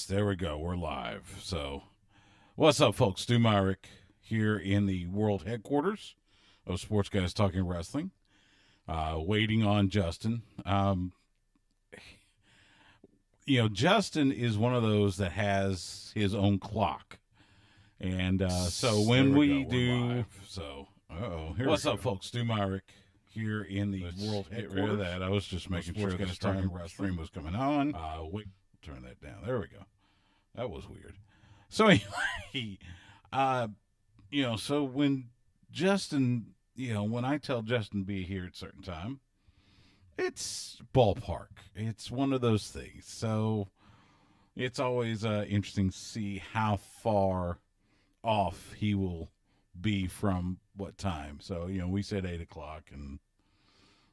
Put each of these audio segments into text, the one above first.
Yes, there we go. We're live. So, what's up, folks? Stu Myrick here in the world headquarters of Sports Guys Talking Wrestling. Waiting on Justin. Justin is one of those that has his own clock. And so when we do... So, what's up, folks? Stu Myrick here in the world headquarters. Get rid of that. I was just making sure the stream was coming on. Wait. Turn that down. There we go. That was weird. So anyway, so when Justin, when I tell Justin to be here at a certain time, it's ballpark. It's one of those things. So it's always interesting to see how far off he will be from what time. So, we said 8 o'clock, and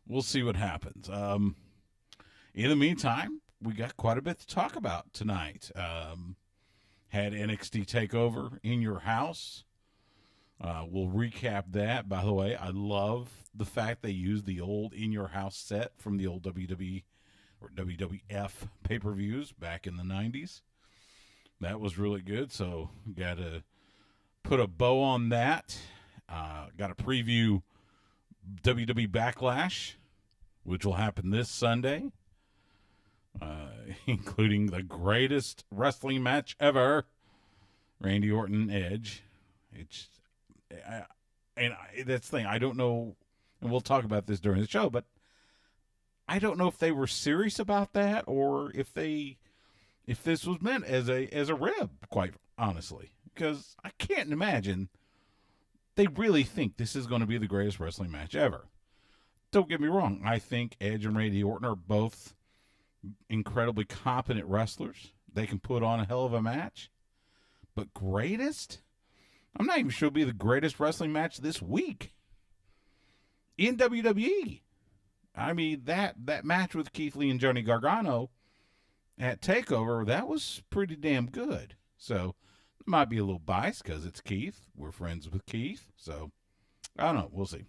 we'll see what happens. In the meantime, we got quite a bit to talk about tonight. Had NXT TakeOver in your house. We'll recap that. By the way, I love the fact they used the old in your house set from the old WWE or WWF pay-per-views back in the 90s. That was really good. So got to put a bow on that. Got to preview WWE Backlash, which will happen this Sunday. Including the greatest wrestling match ever, Randy Orton Edge. That's the thing. I don't know, and we'll talk about this during the show, but I don't know if they were serious about that or if this was meant as a rib, quite honestly, because I can't imagine they really think this is going to be the greatest wrestling match ever. Don't get me wrong. I think Edge and Randy Orton are both incredibly competent wrestlers. They can put on a hell of a match. But greatest? I'm not even sure it'll be the greatest wrestling match this week in WWE. I mean, that match with Keith Lee and Johnny Gargano at TakeOver, that was pretty damn good. So, it might be a little biased because it's Keith. We're friends with Keith. So, I don't know. We'll see.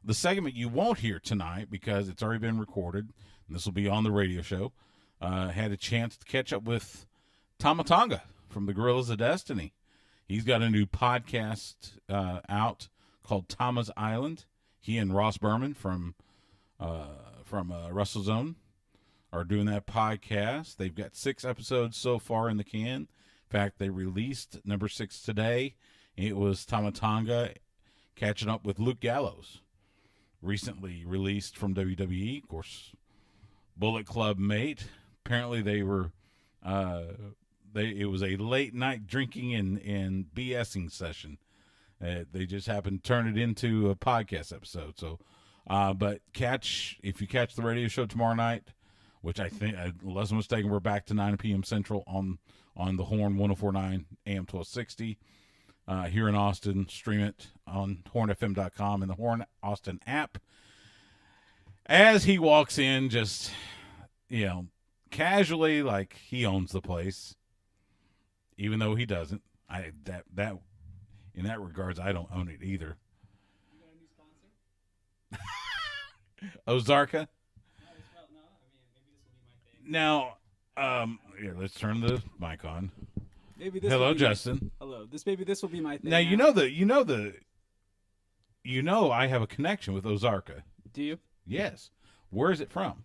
The segment you won't hear tonight because it's already been recorded, and this will be on the radio show, had a chance to catch up with Tama Tonga from the Gorillas of Destiny. He's got a new podcast out called Tama's Island. He and Ross Berman from WrestleZone are doing that podcast. They've got 6 episodes so far in the can. In fact, they released number 6 today. It was Tama Tonga catching up with Luke Gallows, recently released from WWE, of course, Bullet Club mate. Apparently they were, it was a late night drinking and BSing session. They just happened to turn it into a podcast episode. So, but if you catch the radio show tomorrow night, which I think, unless I'm mistaken, we're back to 9 p.m. Central on the Horn 104.9 AM 1260. Here in Austin, stream it on hornfm.com and the Horn Austin app. As he walks in, just, casually, like he owns the place, even though he doesn't. That in that regards, I don't own it either. You got a new sponsor? Ozarka. Maybe this will be my thing. Now, let's turn the mic on. Maybe this Hello, Justin. Hello. This will be my thing. Now I have a connection with Ozarka. Do you? Yes. Where is it from?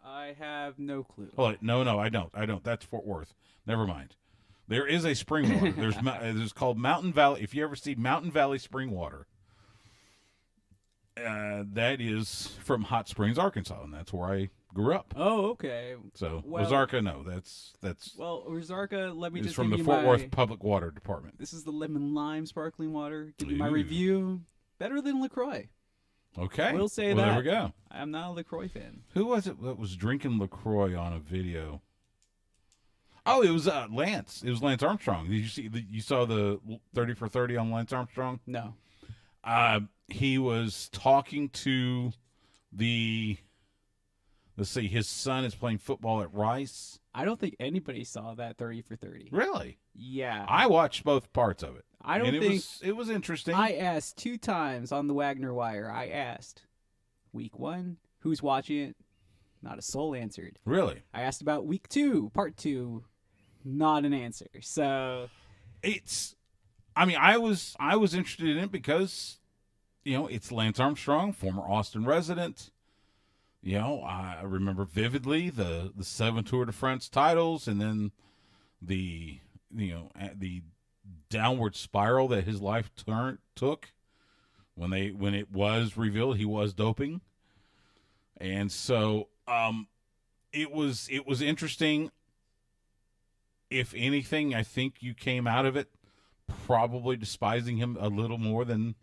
I have no clue. Oh, no, I don't. That's Fort Worth. Never mind. There is a spring water. There's called Mountain Valley. If you ever see Mountain Valley spring water, that is from Hot Springs, Arkansas, and that's where I grew up. Oh, okay. So Ozarka, no, that's. Well, Ozarka, let me it's just from give the you Fort Worth Public Water Department. This is the lemon lime sparkling water. Give you my Ooh. review. Better than LaCroix. Okay. We'll say that. that. There we go. I'm not a LaCroix fan. Who was it that was drinking LaCroix on a video? Oh, it was Lance. It was Lance Armstrong. Did you saw the 30 for 30 on Lance Armstrong? No. He was talking to his son is playing football at Rice. I don't think anybody saw that 30 for 30. Really? Yeah. I watched both parts of it. I don't think it was interesting. I asked 2 times on the Wagner Wire. I asked week 1, who's watching it? Not a soul answered. Really? I asked about week 2, part 2. Not an answer. So I was interested in it because, it's Lance Armstrong, former Austin resident. I remember vividly the 7 Tour de France titles, and then the downward spiral that his life took when it was revealed he was doping. And so it was interesting. If anything, I think you came out of it probably despising him a little more than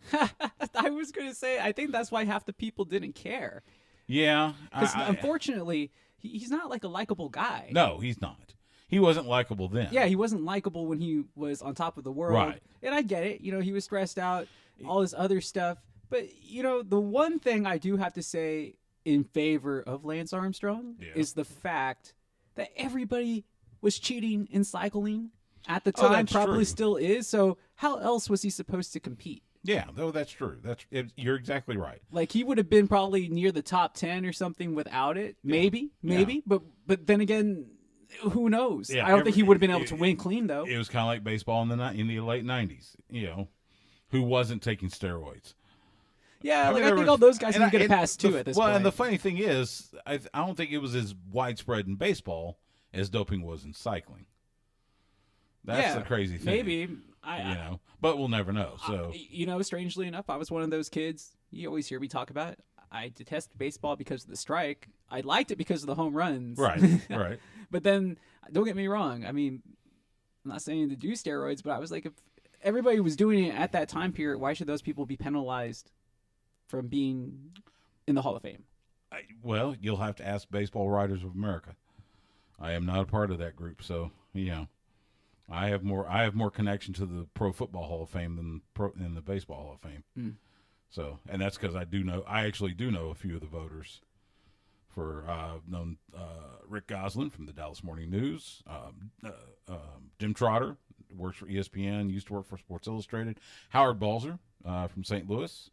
I was going to say, I think that's why half the people didn't care. Yeah. Because unfortunately, he's not like a likable guy. No, he's not. He wasn't likable then. Yeah, he wasn't likable when he was on top of the world. Right. And I get it. He was stressed out, all this other stuff. But, the one thing I do have to say in favor of Lance Armstrong is the fact that everybody was cheating in cycling at the time, probably true. still is. So how else was he supposed to compete? Yeah, no, that's true. You're exactly right. Like, he would have been probably near the top 10 or something without it. Maybe. Yeah. But then again, who knows? Yeah, I don't think he would have been able to win clean, though. It was kind of like baseball in the late 90s, who wasn't taking steroids. Yeah, I think all those guys can get a pass, too, at this point. Well, and the funny thing is, I don't think it was as widespread in baseball as doping was in cycling. That's the crazy thing. Maybe. But we'll never know. So strangely enough, I was one of those kids. You always hear me talk about it. I detested baseball because of the strike. I liked it because of the home runs. Right, right. But then, don't get me wrong. I mean, I'm not saying to do steroids, but I was like, if everybody was doing it at that time period, why should those people be penalized from being in the Hall of Fame? Well, you'll have to ask Baseball Writers of America. I am not a part of that group, so I have more connection to the Pro Football Hall of Fame than the Baseball Hall of Fame. Mm. So, and that's because I actually do know a few of the voters. I've known Rick Goslin from the Dallas Morning News, Jim Trotter works for ESPN, used to work for Sports Illustrated, Howard Balzer from St. Louis.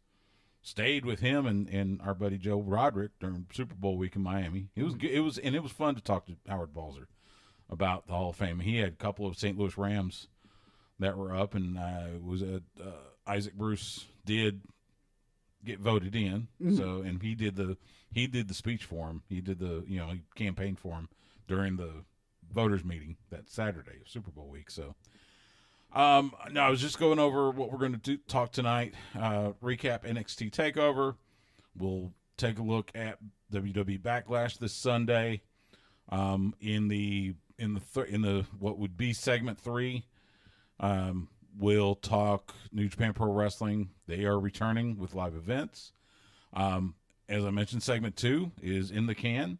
Stayed with him and our buddy Joe Roderick during Super Bowl week in Miami. It was good. It was fun to talk to Howard Balzer about the Hall of Fame. He had a couple of St. Louis Rams that were up, and Isaac Bruce did get voted in. Mm-hmm. So, and he did the speech for him. He did he campaigned for him during the voters meeting that Saturday of Super Bowl week. So. No, I was just going over what we're going to talk tonight. Recap NXT TakeOver. We'll take a look at WWE Backlash this Sunday. In the what would be segment 3, we'll talk New Japan Pro Wrestling. They are returning with live events. As I mentioned, segment 2 is in the can.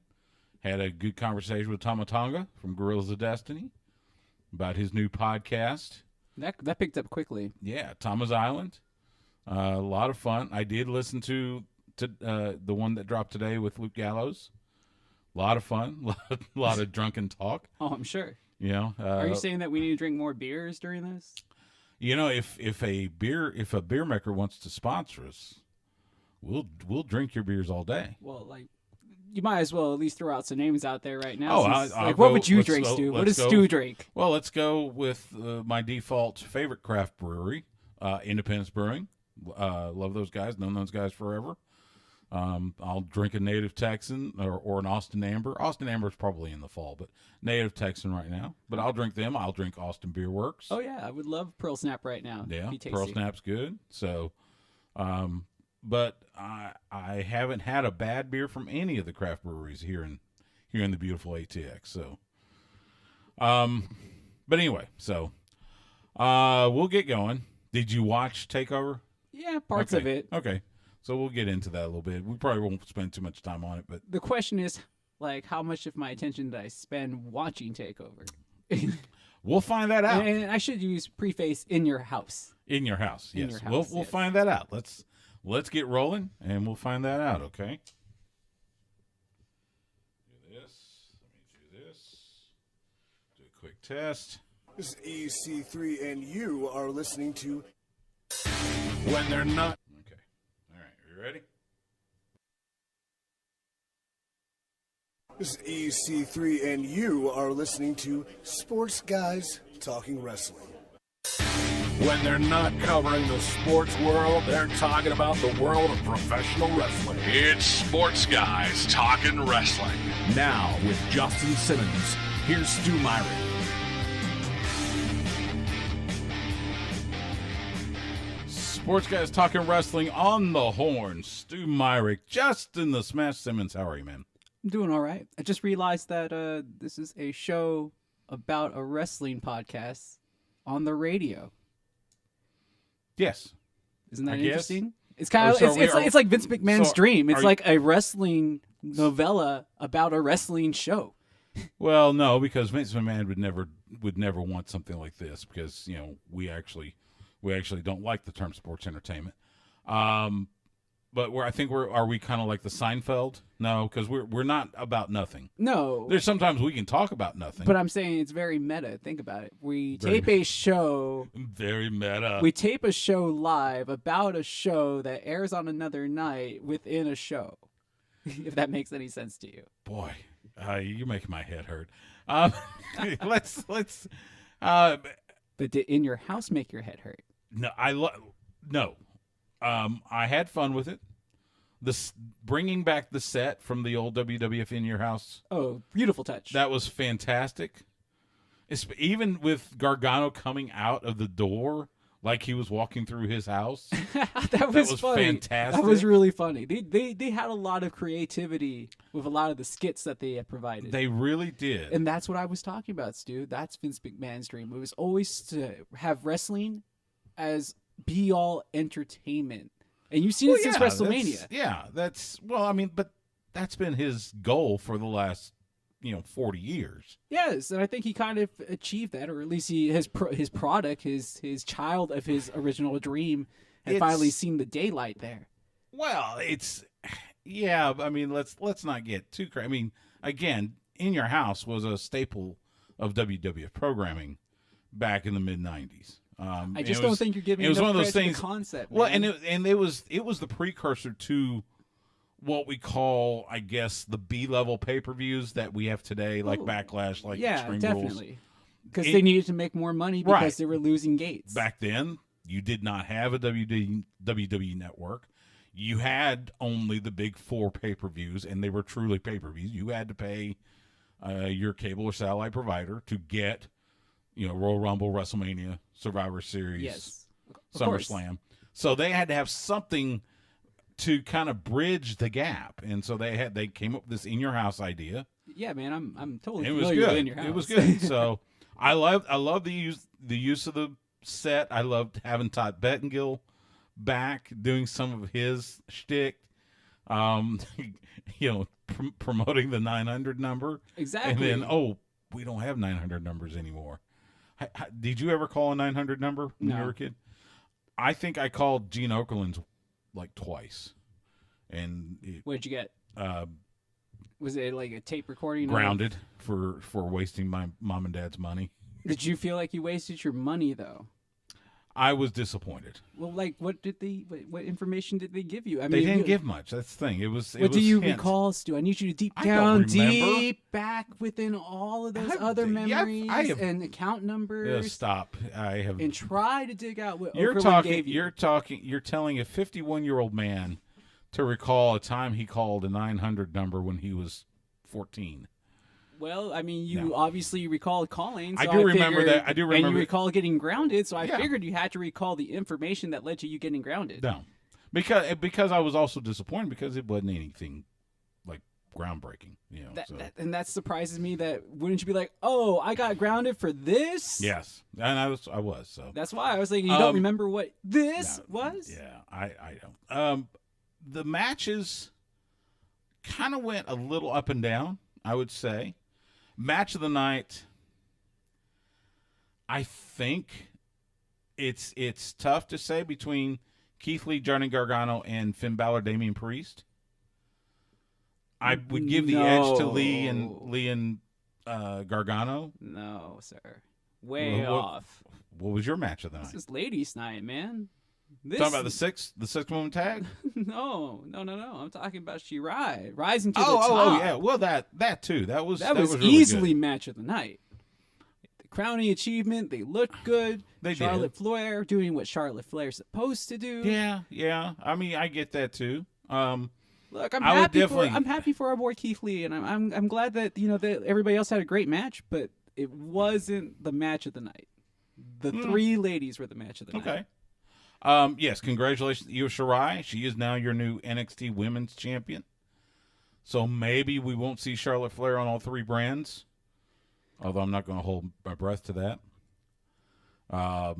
Had a good conversation with Tama Tonga from Gorillas of Destiny about his new podcast. That picked up quickly. Yeah, Tama's Island. A lot of fun. I did listen to the one that dropped today with Luke Gallows. A lot of fun. A lot of drunken talk. Oh, I'm sure. Are you saying that we need to drink more beers during this? If a beer maker wants to sponsor us, we'll drink your beers all day. Well, you might as well at least throw out some names out there right now. What would you drink, Stu? What does Stu drink? Well, let's go with my default favorite craft brewery, Independence Brewing. Love those guys. Known those guys forever. I'll drink a Native Texan or an Austin Amber. Austin Amber is probably in the fall, but Native Texan right now. But I'll drink them. I'll drink Austin Beer Works. Oh, yeah. I would love Pearl Snap right now. Yeah, Pearl Snap's good. So, but I haven't had a bad beer from any of the craft breweries here in the beautiful ATX. So, but anyway, so we'll get going. Did you watch TakeOver? Yeah, parts of it. Okay, so we'll get into that a little bit. We probably won't spend too much time on it, but the question is, how much of my attention did I spend watching TakeOver? We'll find that out. And I should use preface in your house. In your house, yes. Your house, we'll find that out. Let's get rolling, and we'll find that out, okay? Do this. Let me do this. Do a quick test. This is EC3, and you are listening to When They're Not. Okay. All right. Are you ready? This is EC3, and you are listening to Sports Guys Talking Wrestling. When they're not covering the sports world, they're talking about the world of professional wrestling. It's Sports Guys Talking Wrestling. Now, with Justin Simmons, here's Stu Myrick. Sports Guys Talking Wrestling on the horn. Stu Myrick, Justin the Smash Simmons. How are you, man? I'm doing all right. I just realized that this is a show about a wrestling podcast on the radio. Yes. Isn't that I guess. Interesting? It's kind of it's like Vince McMahon's dream. It's like a wrestling novella about a wrestling show. Well, no, because Vince McMahon would never want something like this because we actually don't like the term sports entertainment. But are we kind of like the Seinfeld? No, because we're not about nothing. No. There's sometimes we can talk about nothing. But I'm saying it's very meta. Think about it. We tape a show. Very meta. We tape a show live about a show that airs on another night within a show. If that makes any sense to you. Boy, you're making my head hurt. Let's. But did In Your House make your head hurt? No, no. I had fun with it. Bringing back the set from the old WWF In Your House. Oh, beautiful touch. That was fantastic. Even with Gargano coming out of the door like he was walking through his house. that was funny. Fantastic. That was really funny. They had a lot of creativity with a lot of the skits that they provided. They really did. And that's what I was talking about, Stu. That's Vince McMahon's dream. It was always to have wrestling as be-all entertainment. And you've seen it since WrestleMania. But that's been his goal for the last, 40 years. Yes, and I think he kind of achieved that, or at least his product, his child of his original dream, had finally seen the daylight there. Well, let's not get too crazy. I mean, again, In Your House was a staple of WWF programming back in the mid-'90s. I just don't think you're giving enough credit to the concept. Well, man. and it was the precursor to what we call, I guess, the B-level pay-per-views that we have today, like Backlash, like Extreme definitely, because they needed to make more money because they were losing gates. Back then, you did not have a WWE network. You had only the big 4 pay-per-views, and they were truly pay-per-views. You had to pay your cable or satellite provider to get Royal Rumble, WrestleMania, Survivor Series, SummerSlam. So they had to have something to kind of bridge the gap, and so they came up with this In Your House idea. Yeah, man, I'm totally familiar familiar with with In Your House. It was good. So I love the use of the set. I loved having Todd Bettengill back doing some of his shtick. Promoting the 900 number. Exactly. And then we don't have 900 numbers anymore. Did you ever call a 900 number when you were a kid? I think I called Gene Okerlund's like twice. And what'd you get? Was it like a tape recording? Grounded for wasting my mom and dad's money. Did you feel like you wasted your money though? I was disappointed. Well, like, what information did they give you? I mean, they didn't give much. That's the thing. What do you recall, Stu? I need you to deep back within all of those other memories and account numbers. Stop. And try to dig out what you're Okerlund talking. gave you. You're telling a 51-year-old man to recall a time he called a 900 number when he was 14. Well, I mean, you obviously recall calling. So I do remember that. I do remember. And you recall getting grounded, so I figured you had to recall the information that led to you getting grounded. No, because I was also disappointed because it wasn't anything like groundbreaking. And that surprises me. That wouldn't you be like, oh, I got grounded for this? Yes, and I was. So that's why I was like, you don't remember what this was? Yeah, I don't. The matches kind of went a little up and down, I would say. Match of the night, I think it's tough to say between Keith Lee, Johnny Gargano, and Finn Balor, Damian Priest. I would give the edge to Lee and Gargano. No, sir. Way off. What was your match of the night? This is ladies' night, man. Talking about the six woman tag? No. I'm talking about Shirai rising to the Oh, top. yeah. Well, that too. That was really easily good. match of the night. The crowning achievement. They looked good. Charlotte Flair doing what Charlotte Flair's supposed to do. Yeah. I mean, I get that too. Look, I'm happy for our boy Keith Lee, and I'm glad that that everybody else had a great match, but it wasn't the match of the night. The three ladies were the match of the night. Okay. Yes, congratulations to Io Shirai. She is now your new NXT Women's Champion. So maybe we won't see Charlotte Flair on all three brands, although I'm not going to hold my breath to that. Well,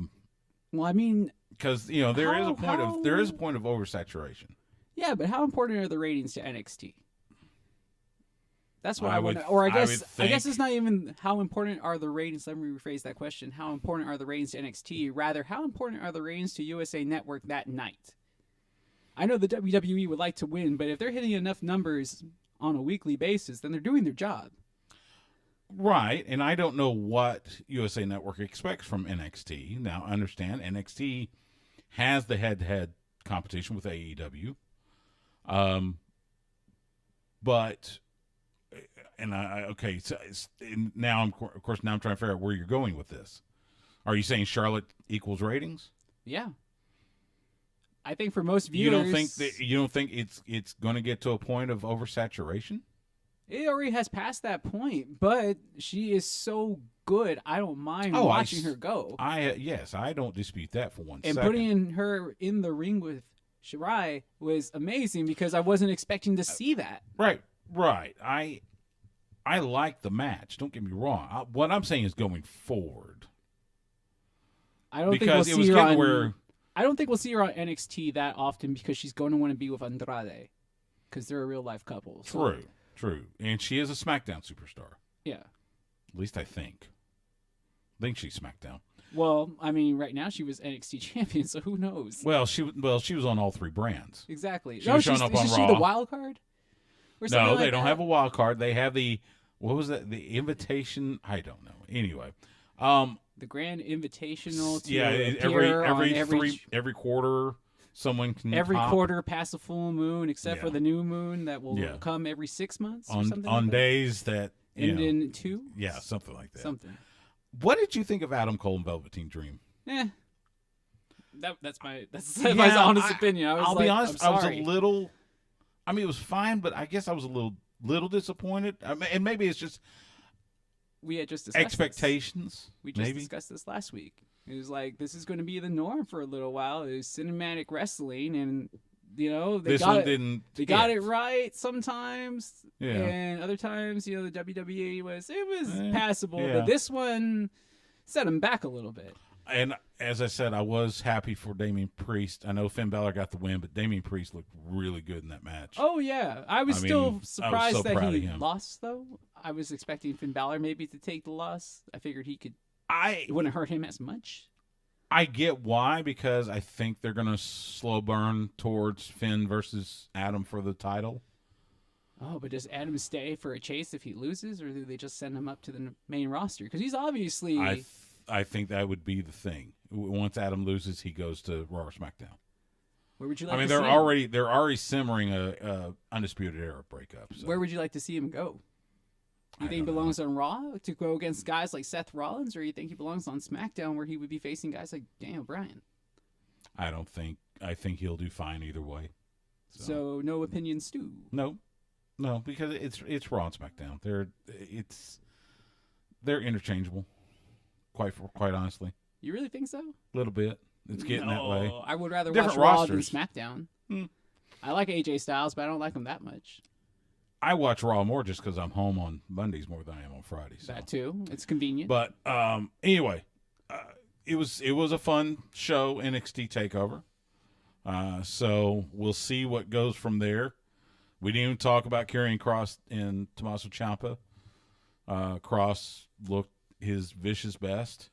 I mean, because there is a point of oversaturation. Yeah, but how important are the ratings to NXT? That's what I want to. Or I guess it's not even how important are the ratings. Let me rephrase that question. How important are the ratings to NXT? Rather, how important are the ratings to USA Network that night? I know the WWE would like to win, but if they're hitting enough numbers on a weekly basis, then they're doing their job. Right, and I don't know what USA Network expects from NXT. Now, understand, NXT has the head-to-head competition with AEW. But... And now I'm trying to figure out where you're going with this. Are you saying Charlotte equals ratings? Yeah. I think for most viewers, you don't think it's going to get to a point of oversaturation? It already has passed that point, but she is so good. I don't mind watching her go. I don't dispute that for one second. And putting her in the ring with Shirai was amazing because I wasn't expecting to see that. Right. I like the match. Don't get me wrong. What I'm saying is going forward. I don't think we'll see her on NXT that often because she's going to want to be with Andrade because they're a real life couple. So. True. And she is a SmackDown superstar. Yeah. At least I think. I think she's SmackDown. Well, I mean, right now she was NXT champion, so who knows? Well, she was on all three brands. Exactly. She's showing up on Raw. She the wild card? No, they don't have a wild card. They have the what was that? The invitation? I don't know. Anyway, the Grand Invitational. To every quarter, someone can quarter past a full moon, except for the new moon that will come every 6 months on days that end in 2. Yeah, something like that. Something. What did you think of Adam Cole and Velveteen Dream? That's my honest opinion. I'll be honest. I was a little. I mean, it was fine, but I guess I was a little disappointed. I mean, and maybe it's just we had just discussed expectations. We just discussed this last week. It was like this is going to be the norm for a little while. It was cinematic wrestling, and they got it right sometimes, and other times the WWE was passable, but this one set them back a little bit. And as I said, I was happy for Damian Priest. I know Finn Balor got the win, but Damian Priest looked really good in that match. Oh, yeah. I was still surprised that he lost, though. I was expecting Finn Balor maybe to take the loss. I figured it wouldn't hurt him as much. I get why, because I think they're going to slow burn towards Finn versus Adam for the title. Oh, but does Adam stay for a chase if he loses, or do they just send him up to the main roster? Because he's obviously... I think that would be the thing. Once Adam loses, he goes to Raw or SmackDown. Where would you like? I mean, they're already simmering a Undisputed Era breakup. So. Where would you like to see him go? You think he belongs on Raw to go against guys like Seth Rollins, or you think he belongs on SmackDown where he would be facing guys like Daniel Bryan? I think he'll do fine either way. So no opinion, Stu. No, because it's Raw and SmackDown. They're interchangeable. Quite honestly. You really think so? A little bit. It's getting that way. I would rather Different watch Raw rosters. than SmackDown. I like AJ Styles, but I don't like him that much. I watch Raw more just because I'm home on Mondays more than I am on Fridays. So. That too. It's convenient. But anyway, it was a fun show, NXT TakeOver. So we'll see what goes from there. We didn't even talk about Karrion Kross and Tommaso Ciampa. Kross looked his vicious best,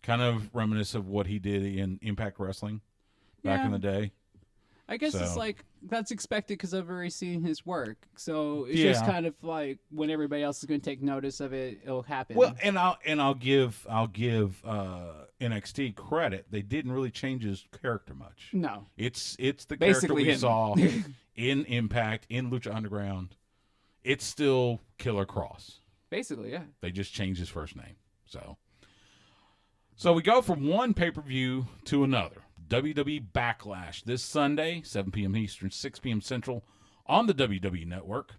kind of reminiscent of what he did in Impact Wrestling back in the day. I guess it's So- like that's expected because I've already seen his work. So it's just kind of like when everybody else is going to take notice of it, it'll happen. Well, and I'll give NXT credit. They didn't really change his character much. no, It's the Basically character we him. saw in Impact, in Lucha Underground. It's still Killer Cross. basically, yeah. They just changed his first name. So we go from one pay-per-view to another. WWE Backlash this Sunday, 7 p.m. Eastern, 6 p.m. Central on the WWE Network.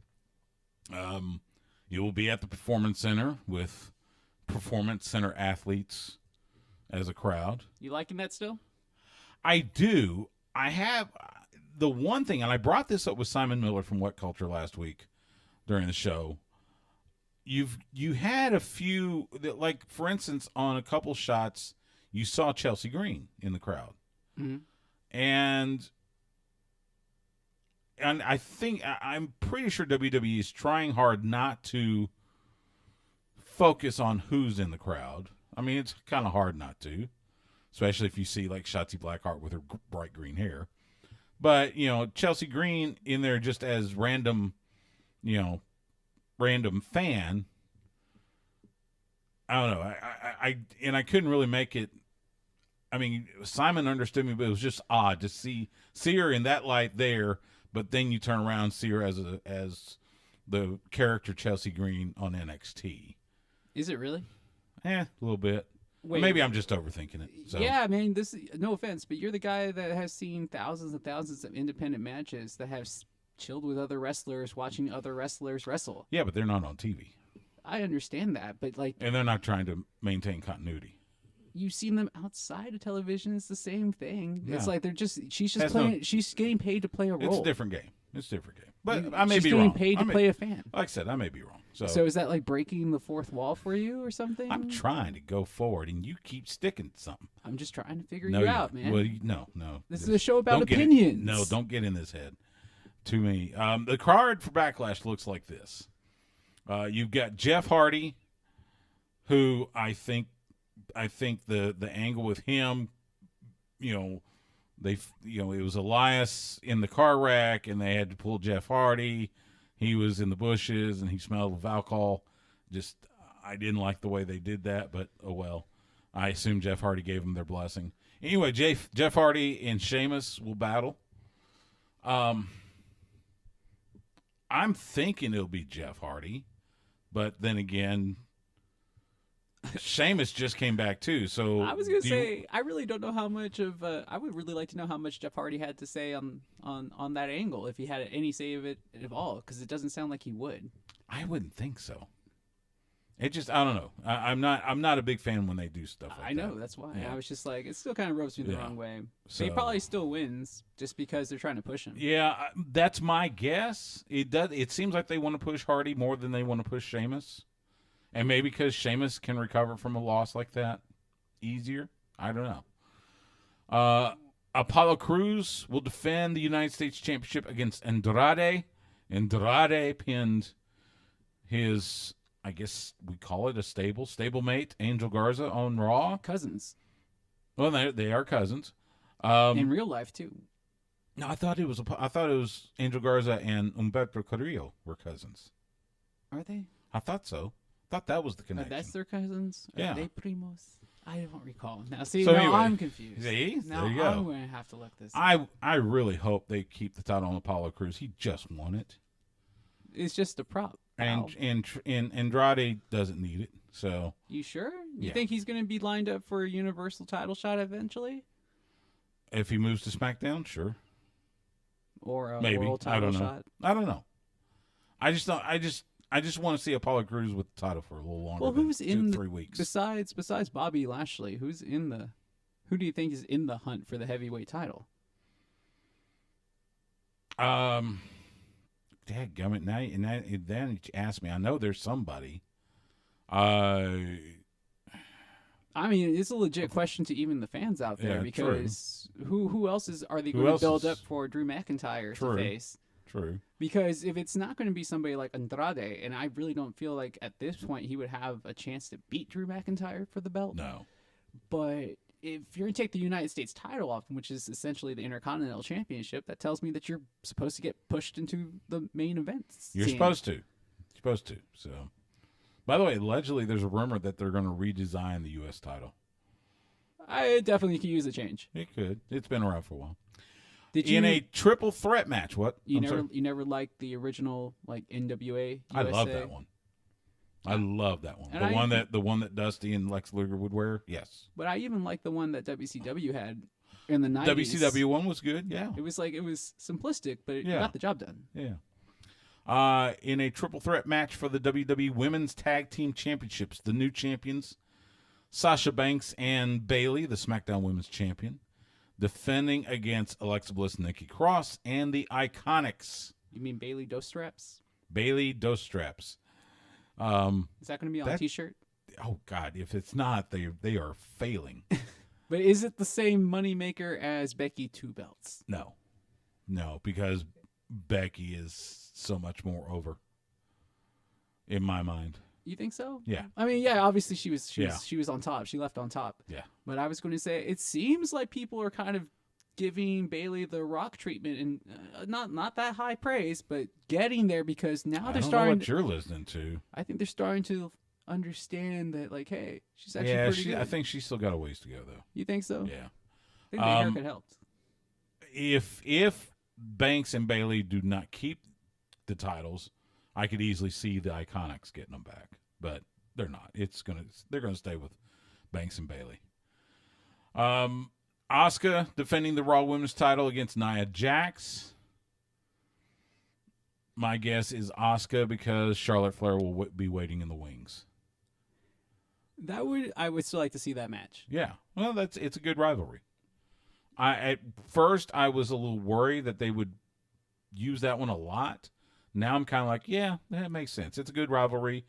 You will be at the Performance Center with Performance Center athletes as a crowd. You liking that still? I do. I have the one thing, and I brought this up with Simon Miller from What Culture last week during the show. You had a few that, like, for instance, on a couple shots, you saw Chelsea Green in the crowd, and I think I'm pretty sure WWE is trying hard not to focus on who's in the crowd. I mean, it's kind of hard not to, especially if you see like Shotzi Blackheart with her bright green hair. But Chelsea Green in there just as random fan. I don't know. I couldn't really make it. I mean, Simon understood me, but it was just odd to see her in that light there. But then you turn around and see her as the character Chelsea Green on NXT. Is it really? A little bit. Wait, Maybe I'm just overthinking it. So. Yeah, man. No offense, but you're the guy that has seen thousands and thousands of independent matches that have chilled with other wrestlers, watching other wrestlers wrestle. Yeah, but they're not on TV. I understand that, but like, And they're not trying to maintain continuity. you've seen them outside of television. It's the same thing. Yeah. It's like she's just Has playing. She's getting paid to play a role. It's a different game. But I may she's be getting wrong. paid to play a fan. Like I said, I may be wrong. So is that like breaking the fourth wall for you or something? I'm trying to go forward, and you keep sticking to something. I'm just trying to figure No, you you're out, not. man. Well, no. This is a show about Don't get opinions. No, don't get in this head. Too many. The card for Backlash looks like this. You've got Jeff Hardy, who I think the angle with him, it was Elias in the car wreck, and they had to pull Jeff Hardy. He was in the bushes, and he smelled of alcohol. Just, I didn't like the way they did that, but oh well. I assume Jeff Hardy gave them their blessing. Anyway, Jeff Hardy and Sheamus will battle. I'm thinking it'll be Jeff Hardy, but then again, Sheamus just came back too. So I was gonna say I really don't know how much of. I would really like to know how much Jeff Hardy had to say on that angle, if he had any say of it at all, because it doesn't sound like he would. I wouldn't think so. It just, I don't know. I'm not a big fan when they do stuff like that. I know, that's why. Yeah. I was just like, it still kind of rubs me the Yeah. wrong way. So- He probably still wins just because they're trying to push him. Yeah, that's my guess. It seems like they want to push Hardy more than they want to push Sheamus, and maybe because Sheamus can recover from a loss like that easier. I don't know. Apollo Crews will defend the United States Championship against Andrade. Andrade pinned his, I guess we call it a stablemate, Angel Garza, on Raw. Cousins. Well, they are cousins. In real life too. No, I thought it was Angel Garza and Humberto Carrillo were cousins. Are they? I thought so. I thought that was the connection. That's their cousins? Yeah. Are they primos? I don't recall. Now, see, So now anyway, I'm confused. see? Now There you go. I'm going to have to look this up. I really hope they keep the title on Apollo Crews. He just won it, It's just a prop. and pal. and Andrade doesn't need it. So You sure? You Yeah. think he's going to be lined up for a Universal title shot eventually? if he moves to SmackDown, sure, Or a maybe. world I title don't know. shot? I don't know. I just don't. I just want to see Apollo Crews with the title for a little longer. Well, than who's 2 in 3 weeks? besides Bobby Lashley? Who do you think is in the hunt for the heavyweight title? Dadgummit, then you asked me. I know there's somebody. I mean, it's a legit question to even the fans out there, Yeah, because who else are they Who going to else build is- up for Drew McIntyre True. to face? True. Because if it's not going to be somebody like Andrade, and I really don't feel like at this point he would have a chance to beat Drew McIntyre for the belt. No. But if you're going to take the United States title off, which is essentially the Intercontinental Championship, that tells me that you're supposed to get pushed into the main events. You're supposed to. You're supposed to. So, by the way, allegedly there's a rumor that they're going to redesign the U.S. title. I definitely could use a change. It could. It's been around for a while. Did you, in a triple threat match, what? You never liked the original NWA USA? I love that one. I love that one. The one that Dusty and Lex Luger would wear. Yes. But I even like the one that WCW had in the 90s. WCW one was good. Yeah. It was simplistic, but it got the job done. Yeah. In a triple threat match for the WWE Women's Tag Team Championships, the new champions, Sasha Banks and Bayley, the SmackDown Women's Champion, defending against Alexa Bliss, Nikki Cross, and the Iconics. You mean Bayley Dos Straps? Bayley Dos Straps. Is that going to be on a T-shirt? Oh God! If it's not, they are failing. But is it the same moneymaker as Becky 2 belts? No, because Becky is so much more over. In my mind. You think so? Yeah. I mean, yeah. Obviously, she was on top. She left on top. Yeah. But I was going to say, it seems like people are kind of giving Bayley the Rock treatment, and not that high praise, but getting there because now they're starting. I don't know what you're listening to. I think they're starting to understand that, hey, she's actually pretty good. I think she's still got a ways to go, though. You think so? Yeah. I think the haircut helped. If Banks and Bayley do not keep the titles, I could easily see the Iconics getting them back, but they're not. They're gonna stay with Banks and Bayley. Asuka defending the Raw Women's title against Nia Jax. My guess is Asuka because Charlotte Flair will be waiting in the wings. I would still like to see that match. Yeah, well, it's a good rivalry. At first I was a little worried that they would use that one a lot. Now I'm kind of like, yeah, that makes sense. It's a good rivalry.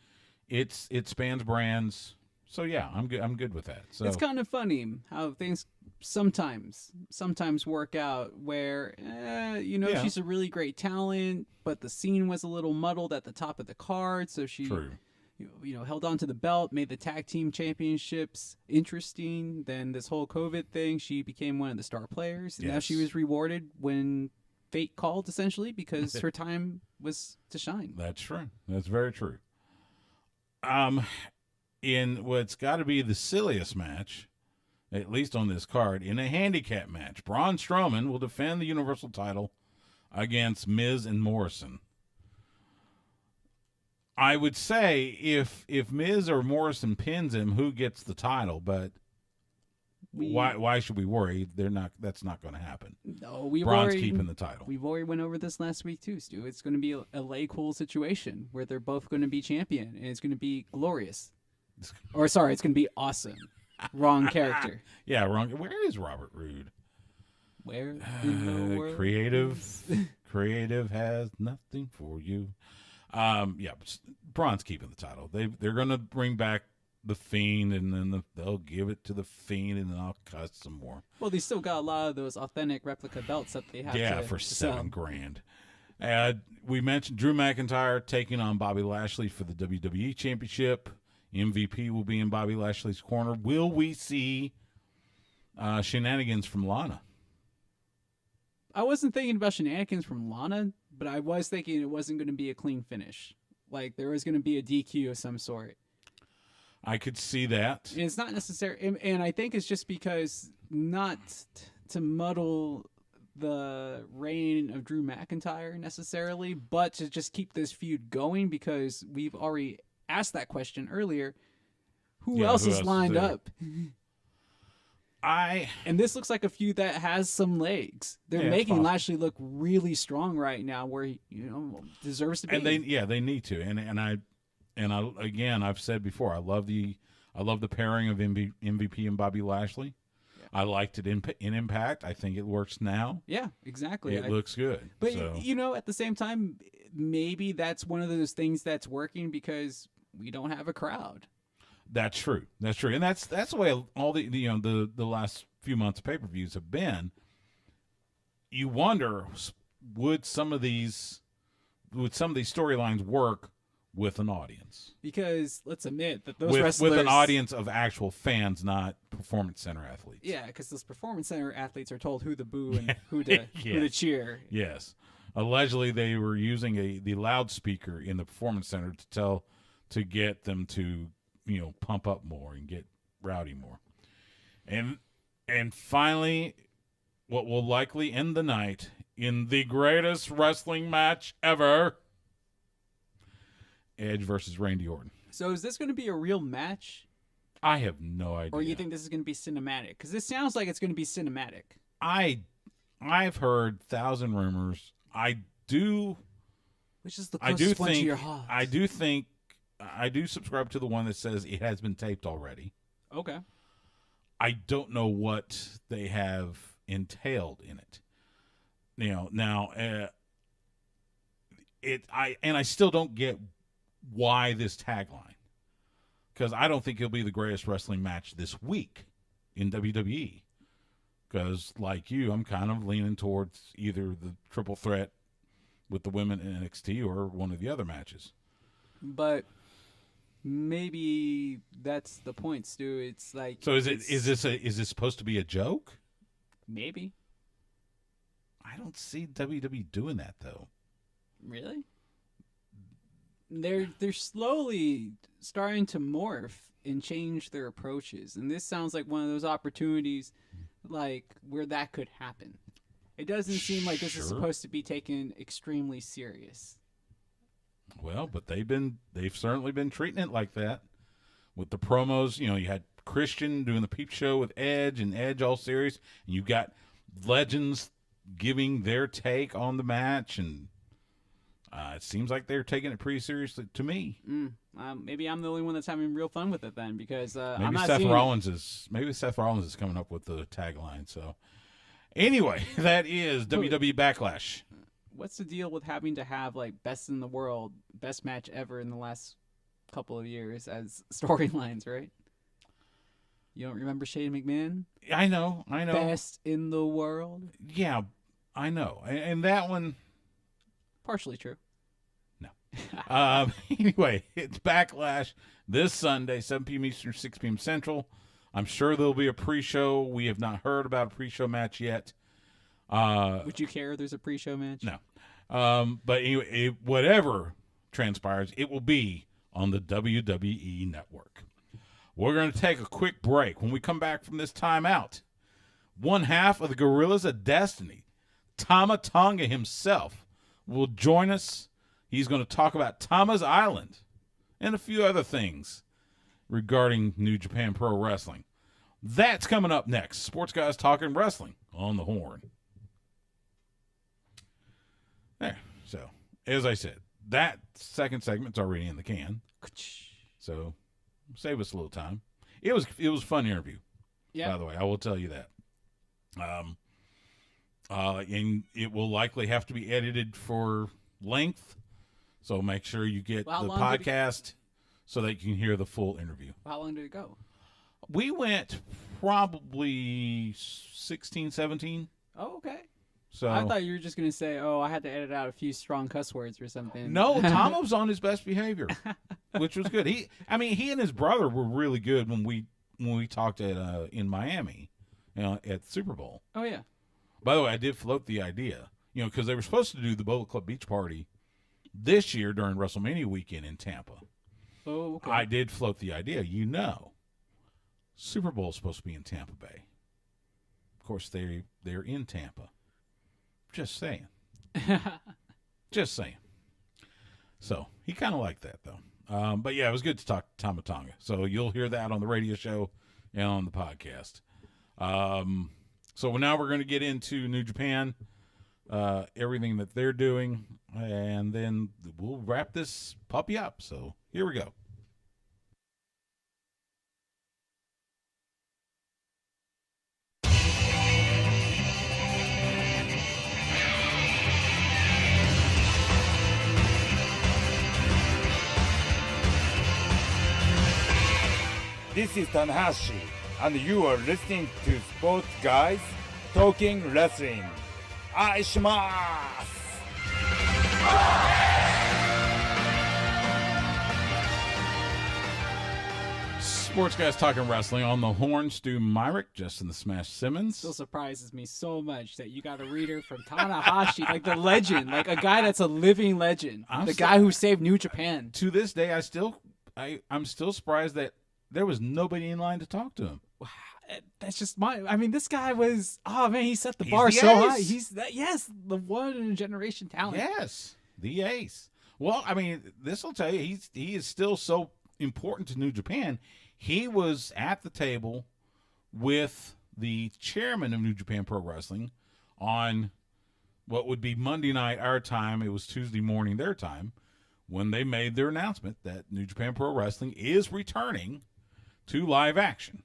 It spans brands. So yeah, I'm good with that. So it's kind of funny how things sometimes work out where she's a really great talent, but the scene was a little muddled at the top of the card, so she held on to the belt, made the tag team championships interesting. Then this whole COVID thing, she became one of the star players, and now she was rewarded when fate called, essentially, because her time was to shine. That's true. That's very true. In what's got to be the silliest match, at least on this card, in a handicap match, Braun Strowman will defend the Universal title against Miz and Morrison. I would say if Miz or Morrison pins him, who gets the title? But why should we worry? That's not going to happen. No, Braun's keeping the title. We've already went over this last week too, Stu. It's going to be a lay cool situation where they're both going to be champion, and it's going to be glorious. Or sorry, it's going to be awesome. Wrong character. Yeah, wrong. Where is Robert Roode? Where in the world? Creative has nothing for you. Braun's keeping the title. They're going to bring back the Fiend, and then they'll give it to the Fiend, and then I'll cut some more. Well, they still got a lot of those authentic replica belts that they have. Yeah, for $7,000. We mentioned Drew McIntyre taking on Bobby Lashley for the WWE Championship. MVP will be in Bobby Lashley's corner. Will we see shenanigans from Lana? I wasn't thinking about shenanigans from Lana, but I was thinking it wasn't going to be a clean finish. Like, there was going to be a DQ of some sort. I could see that. And it's not necessary. And I think it's just because not to muddle the reign of Drew McIntyre necessarily, but to just keep this feud going, because we've already asked that question earlier. Who else is lined up? And this looks like a feud that has some legs. They're making Lashley look really strong right now, where he deserves to be. And they need to. And I again, I've said before, I love the pairing of MVP and Bobby Lashley. Yeah. I liked it in Impact. I think it works now. Yeah, exactly. It looks good. But at the same time, maybe that's one of those things that's working because we don't have a crowd. That's true. And that's the way all the last few months of pay-per-views have been. You wonder, would some of these storylines work with an audience? Because let's admit that those wrestlers, with an audience of actual fans, not Performance Center athletes. Yeah, because those Performance Center athletes are told who to boo and who to cheer. Yes. Allegedly, they were using the loudspeaker in the Performance Center to get them to, pump up more and get rowdy more. And finally, what will likely end the night in the greatest wrestling match ever, Edge versus Randy Orton. So is this going to be a real match? I have no idea. Or you think this is going to be cinematic? Because this sounds like it's going to be cinematic. I've heard 1,000 rumors. Which is the closest one to your heart? I do subscribe to the one that says it has been taped already. Okay. I don't know what they have entailed in it. I still don't get why this tagline, because I don't think it'll be the greatest wrestling match this week in WWE. Because, like you, I'm kind of leaning towards either the triple threat with the women in NXT or one of the other matches. But maybe that's the point, Stu. It's like, so is this supposed to be a joke? Maybe. I don't see WWE doing that though. Really? They're slowly starting to morph and change their approaches, and this sounds like one of those opportunities, like where that could happen. It doesn't seem like this is supposed to be taken extremely serious. Well, but they've certainly been treating it like that with the promos. You had Christian doing the peep show with Edge and Edge all serious, and you got legends giving their take on the match, and it seems like they're taking it pretty seriously to me. Maybe I'm the only one that's having real fun with it then, because maybe Seth Rollins is coming up with the tagline. So anyway, that is WWE Backlash. What's the deal with having to have like best in the world, best match ever in the last couple of years as storylines, right? You don't remember Shane McMahon? I know. Best in the world? Yeah, I know. And that one... partially true. No. Anyway, it's Backlash this Sunday, 7 p.m. Eastern, 6 p.m. Central. I'm sure there'll be a pre-show. We have not heard about a pre-show match yet. Would you care if there's a pre-show match? No. But anyway, whatever transpires, it will be on the WWE Network. We're going to take a quick break. When we come back from this timeout, one half of the Gorillas of Destiny, Tama Tonga himself, will join us. He's going to talk about Tama's Island and a few other things regarding New Japan Pro Wrestling. That's coming up next. Sports Guys Talking Wrestling on the Horn. There. So, as I said, that second segment's already in the can. So, save us a little time. It was a fun interview. Yeah. By the way, I will tell you that. And it will likely have to be edited for length. So make sure you get the podcast so that you can hear the full interview. How long did it go? We went probably 16, 17. Oh, okay. So I thought you were just going to say, I had to edit out a few strong cuss words or something. No, Tom was on his best behavior, which was good. He and his brother were really good when we talked at in Miami, at the Super Bowl. Oh, yeah. By the way, I did float the idea, because they were supposed to do the Boat Club Beach Party this year during WrestleMania weekend in Tampa. Oh, okay. I did float the idea. Super Bowl is supposed to be in Tampa Bay. Of course, they're in Tampa. Just saying. Just saying. So, he kind of liked that, though. But, yeah, it was good to talk to Tama Tonga. So, you'll hear that on the radio show and on the podcast. So now we're going to get into New Japan, everything that they're doing, and then we'll wrap this puppy up. So here we go. This is Tanahashi, and you are listening to Sports Guys Talking Wrestling. Aishimasu! Sports Guys Talking Wrestling on the horn. Stu Myrick, Justin the Smash Simmons. Still surprises me so much that you got a reader from Tanahashi, like the legend, like a guy that's a living legend, guy who saved New Japan. To this day, I'm still surprised that there was nobody in line to talk to him. That's just this guy was, he set the bar so high. He's the one in a generation talent. Yes, the ace. Well, this will tell you, he is still so important to New Japan. He was at the table with the chairman of New Japan Pro Wrestling on what would be Monday night our time. It was Tuesday morning their time when they made their announcement that New Japan Pro Wrestling is returning to live action.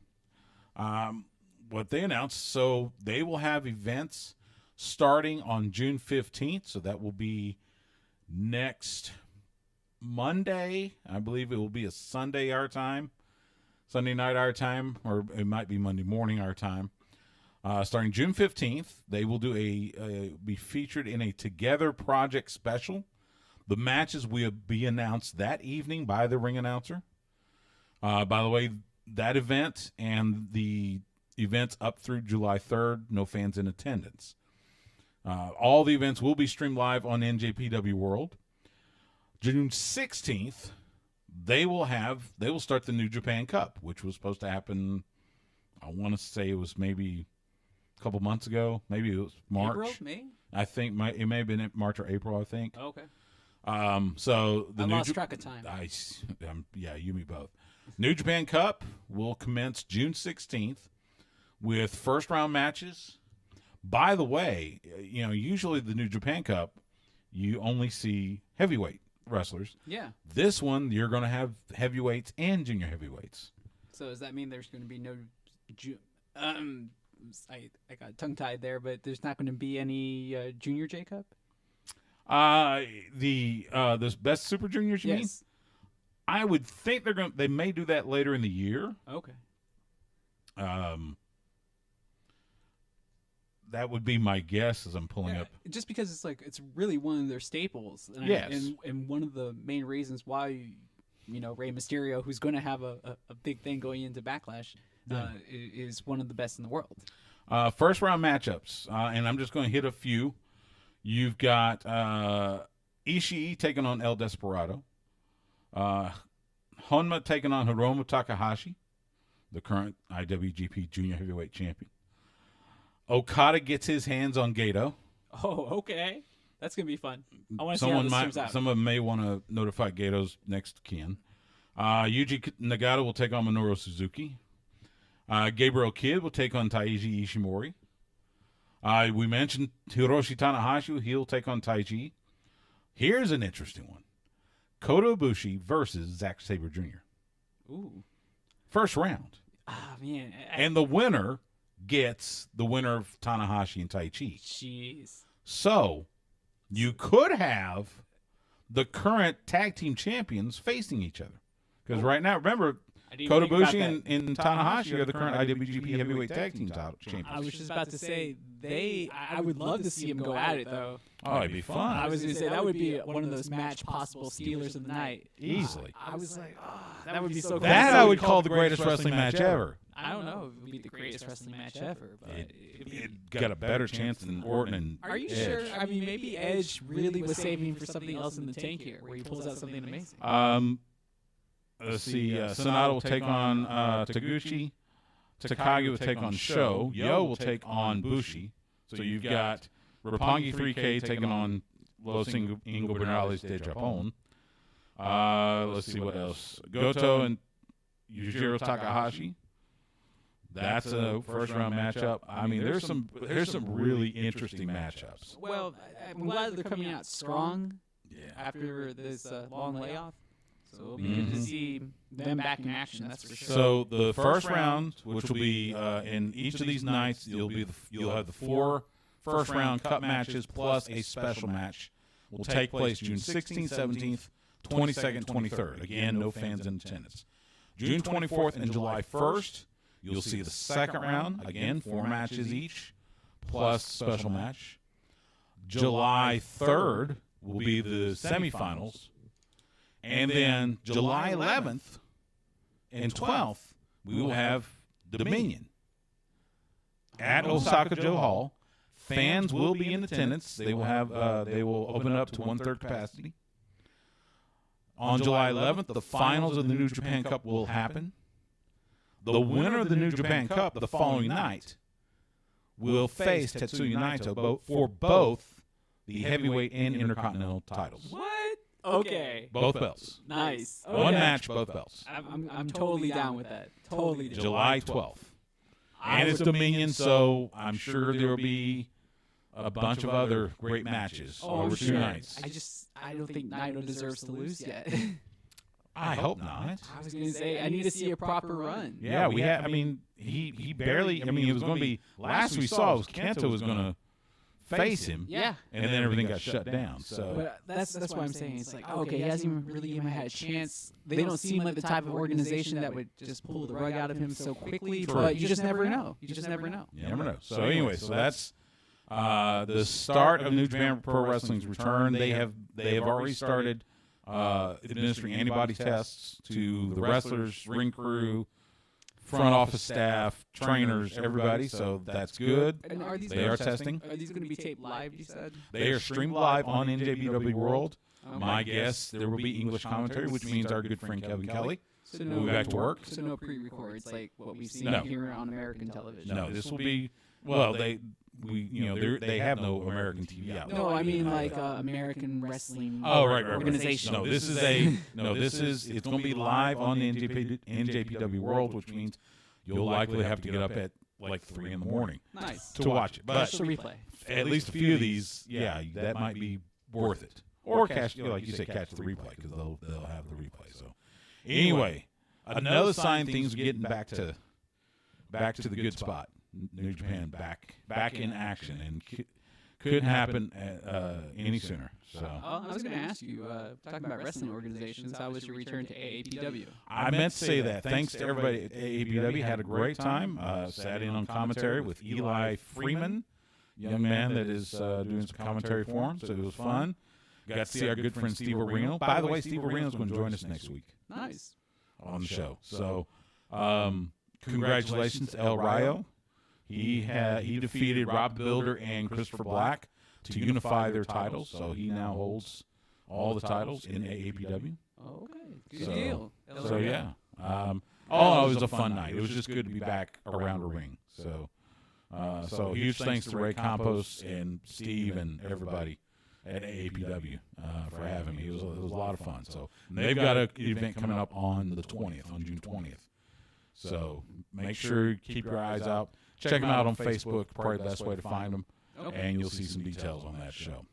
What they announced, so they will have events starting on June 15th, so that will be next Monday. I believe it will be a Sunday our time, Sunday night our time, or it might be Monday morning our time. Starting June 15th, they will do be featured in a Together Project special. The matches will be announced that evening by the ring announcer. By the way, that event and the events up through July 3rd, no fans in attendance. All the events will be streamed live on NJPW World. June 16th, they will start the New Japan Cup, which was supposed to happen, I want to say it was maybe a couple months ago. Maybe it was March. April, May? I think it may have been March or April, I think. Oh, okay. So the I lost track of time. Yeah, you me both. New Japan Cup will commence June 16th with first-round matches. By the way, usually the New Japan Cup, you only see heavyweight wrestlers. Yeah. This one, you're going to have heavyweights and junior heavyweights. So does that mean there's going to be no I got tongue-tied there, but there's not going to be any Junior J Cup? The best Super Juniors, you mean? I would think they may do that later in the year. Okay. That would be my guess as I'm pulling up. Just because it's really one of their staples. And yes. And one of the main reasons why, Rey Mysterio, who's going to have a big thing going into Backlash, is one of the best in the world. First round matchups, and I'm just going to hit a few. You've got Ishii taking on El Desperado. Honma taking on Hiromu Takahashi, the current IWGP Junior Heavyweight Champion. Okada gets his hands on Gato. Oh, okay. That's going to be fun. I want to see how this turns out. Some of them may want to notify Gato's next kin. Yuji Nagata will take on Minoru Suzuki. Gabriel Kidd will take on Taiji Ishimori. We mentioned Hiroshi Tanahashi. He'll take on Taiji. Here's an interesting one. Kota Ibushi versus Zack Sabre Jr. Ooh. First round. Ah, man. And the winner gets the winner of Tanahashi and Taichi. Jeez. So you could have the current tag team champions facing each other. Because right now, remember, Kota Ibushi and Tanahashi are the current IWGP Heavyweight Tag Team champions. I was just about to say, I would love to see them go at it, though. Oh, it'd be fun. I was going to say, that would be one of those match possible stealers of the night. Easily. I was like, that would be so cool. That I would call the greatest wrestling match ever. I don't know if it would be the greatest wrestling match ever, but it got a better chance than Orton and Are you Edge. sure? I mean, maybe Edge really was saving for something else in the tank here, where he pulls out something amazing. Let's see. Sonata will take on Taguchi. Takagi will take on Sho. Yo will take on Bushi. So you've got Roppongi 3K taking on Los Ingobernables de Japón. Let's see what else. Goto and Yujiro Takahashi. That's a first-round matchup. I mean, there's some really interesting matchups. Well, I'm glad they're coming out strong after this long layoff. So it'll be good to see them back in action. That's for sure. So the first round, which will be in each of these nights, you'll have the 4 first-round cup matches plus a special match. Will take place June 16th, 17th, 22nd, 23rd. Again, no fans in attendance. June 24th and July 1st, you'll see the second round. Again, 4 matches each plus special match. July 3rd will be the semifinals. And then July 11th and 12th we will have Dominion at Osaka Joe Hall. Fans will be in attendance. They will have they will open it up to 1/3 capacity. On July 11th, the finals of the New Japan Cup will happen. The winner of the New Japan Cup the following night will face Tetsuya Naito for both the heavyweight and intercontinental titles. What? Okay. Both belts. Nice. One Okay. match, both belts. I'm totally down with that. Totally down. July 12th. And it's Dominion, so I'm sure there will be a bunch of other great matches over 2 nights. I don't think Naito deserves to lose yet. I hope not. I was going to say, I need to see a proper run. Yeah, we had. I mean, he barely. I mean, it was going to be. Last we saw was Kenta was going to face him. Yeah. And then everything got shut down. So. But that's what I'm saying. It's like, okay, he hasn't even really even had a chance. They don't seem like the type of organization that would just pull the rug out of him so quickly. True. But you just never know. You just never know. You never know. So anyway, so that's the start of New Japan Pro Wrestling's return. They have already started administering antibody tests to the wrestlers, ring crew, front office staff, trainers, everybody. So that's good. And are these They are testing. Are these going to be taped live, you said? They are streamed live on NJPW World. My guess, there will be English commentary, which means our good friend Kevin Kelly So will be back to work. So no pre-records like what we've seen No. here on American television. No, this will be they have no American TV out. No, I mean like American wrestling Right. organization. No, this is it's going to be live on the NJPW World, which means you'll likely have to get up at like 3 a.m. Nice. to watch it. But Catch the replay. at least a few of these, that might be worth it. Or catch, like you said, catch the replay because they'll have the replay. So anyway, another sign things are getting back to the good spot. New Japan back in action and couldn't happen any sooner. So I was going to ask you, talking about wrestling organizations, how was your return to AAPW? I meant to say that. Thanks to everybody at AAPW. Had a great time. Sat in on commentary with Eli Freeman, young man that is doing some commentary for him. So it was fun. Got to see our good friend Steve Areno. By the way, Steve Areno is going to join us next week. Nice. On the show. So congratulations to El Rayo. He defeated Rob the Builder and Christopher Black to unify their titles. So he now holds all the titles in AAPW. Okay. Good deal. So yeah. It was a fun night. It was just good to be back around a ring. So huge thanks to Ray Campos and Steve and everybody at AAPW for having me. It was a lot of fun. So they've got an event coming up on the 20th, on June 20th. So make sure you keep your eyes out. Check them out on Facebook, probably the best way to find them, and you'll see some details on that show.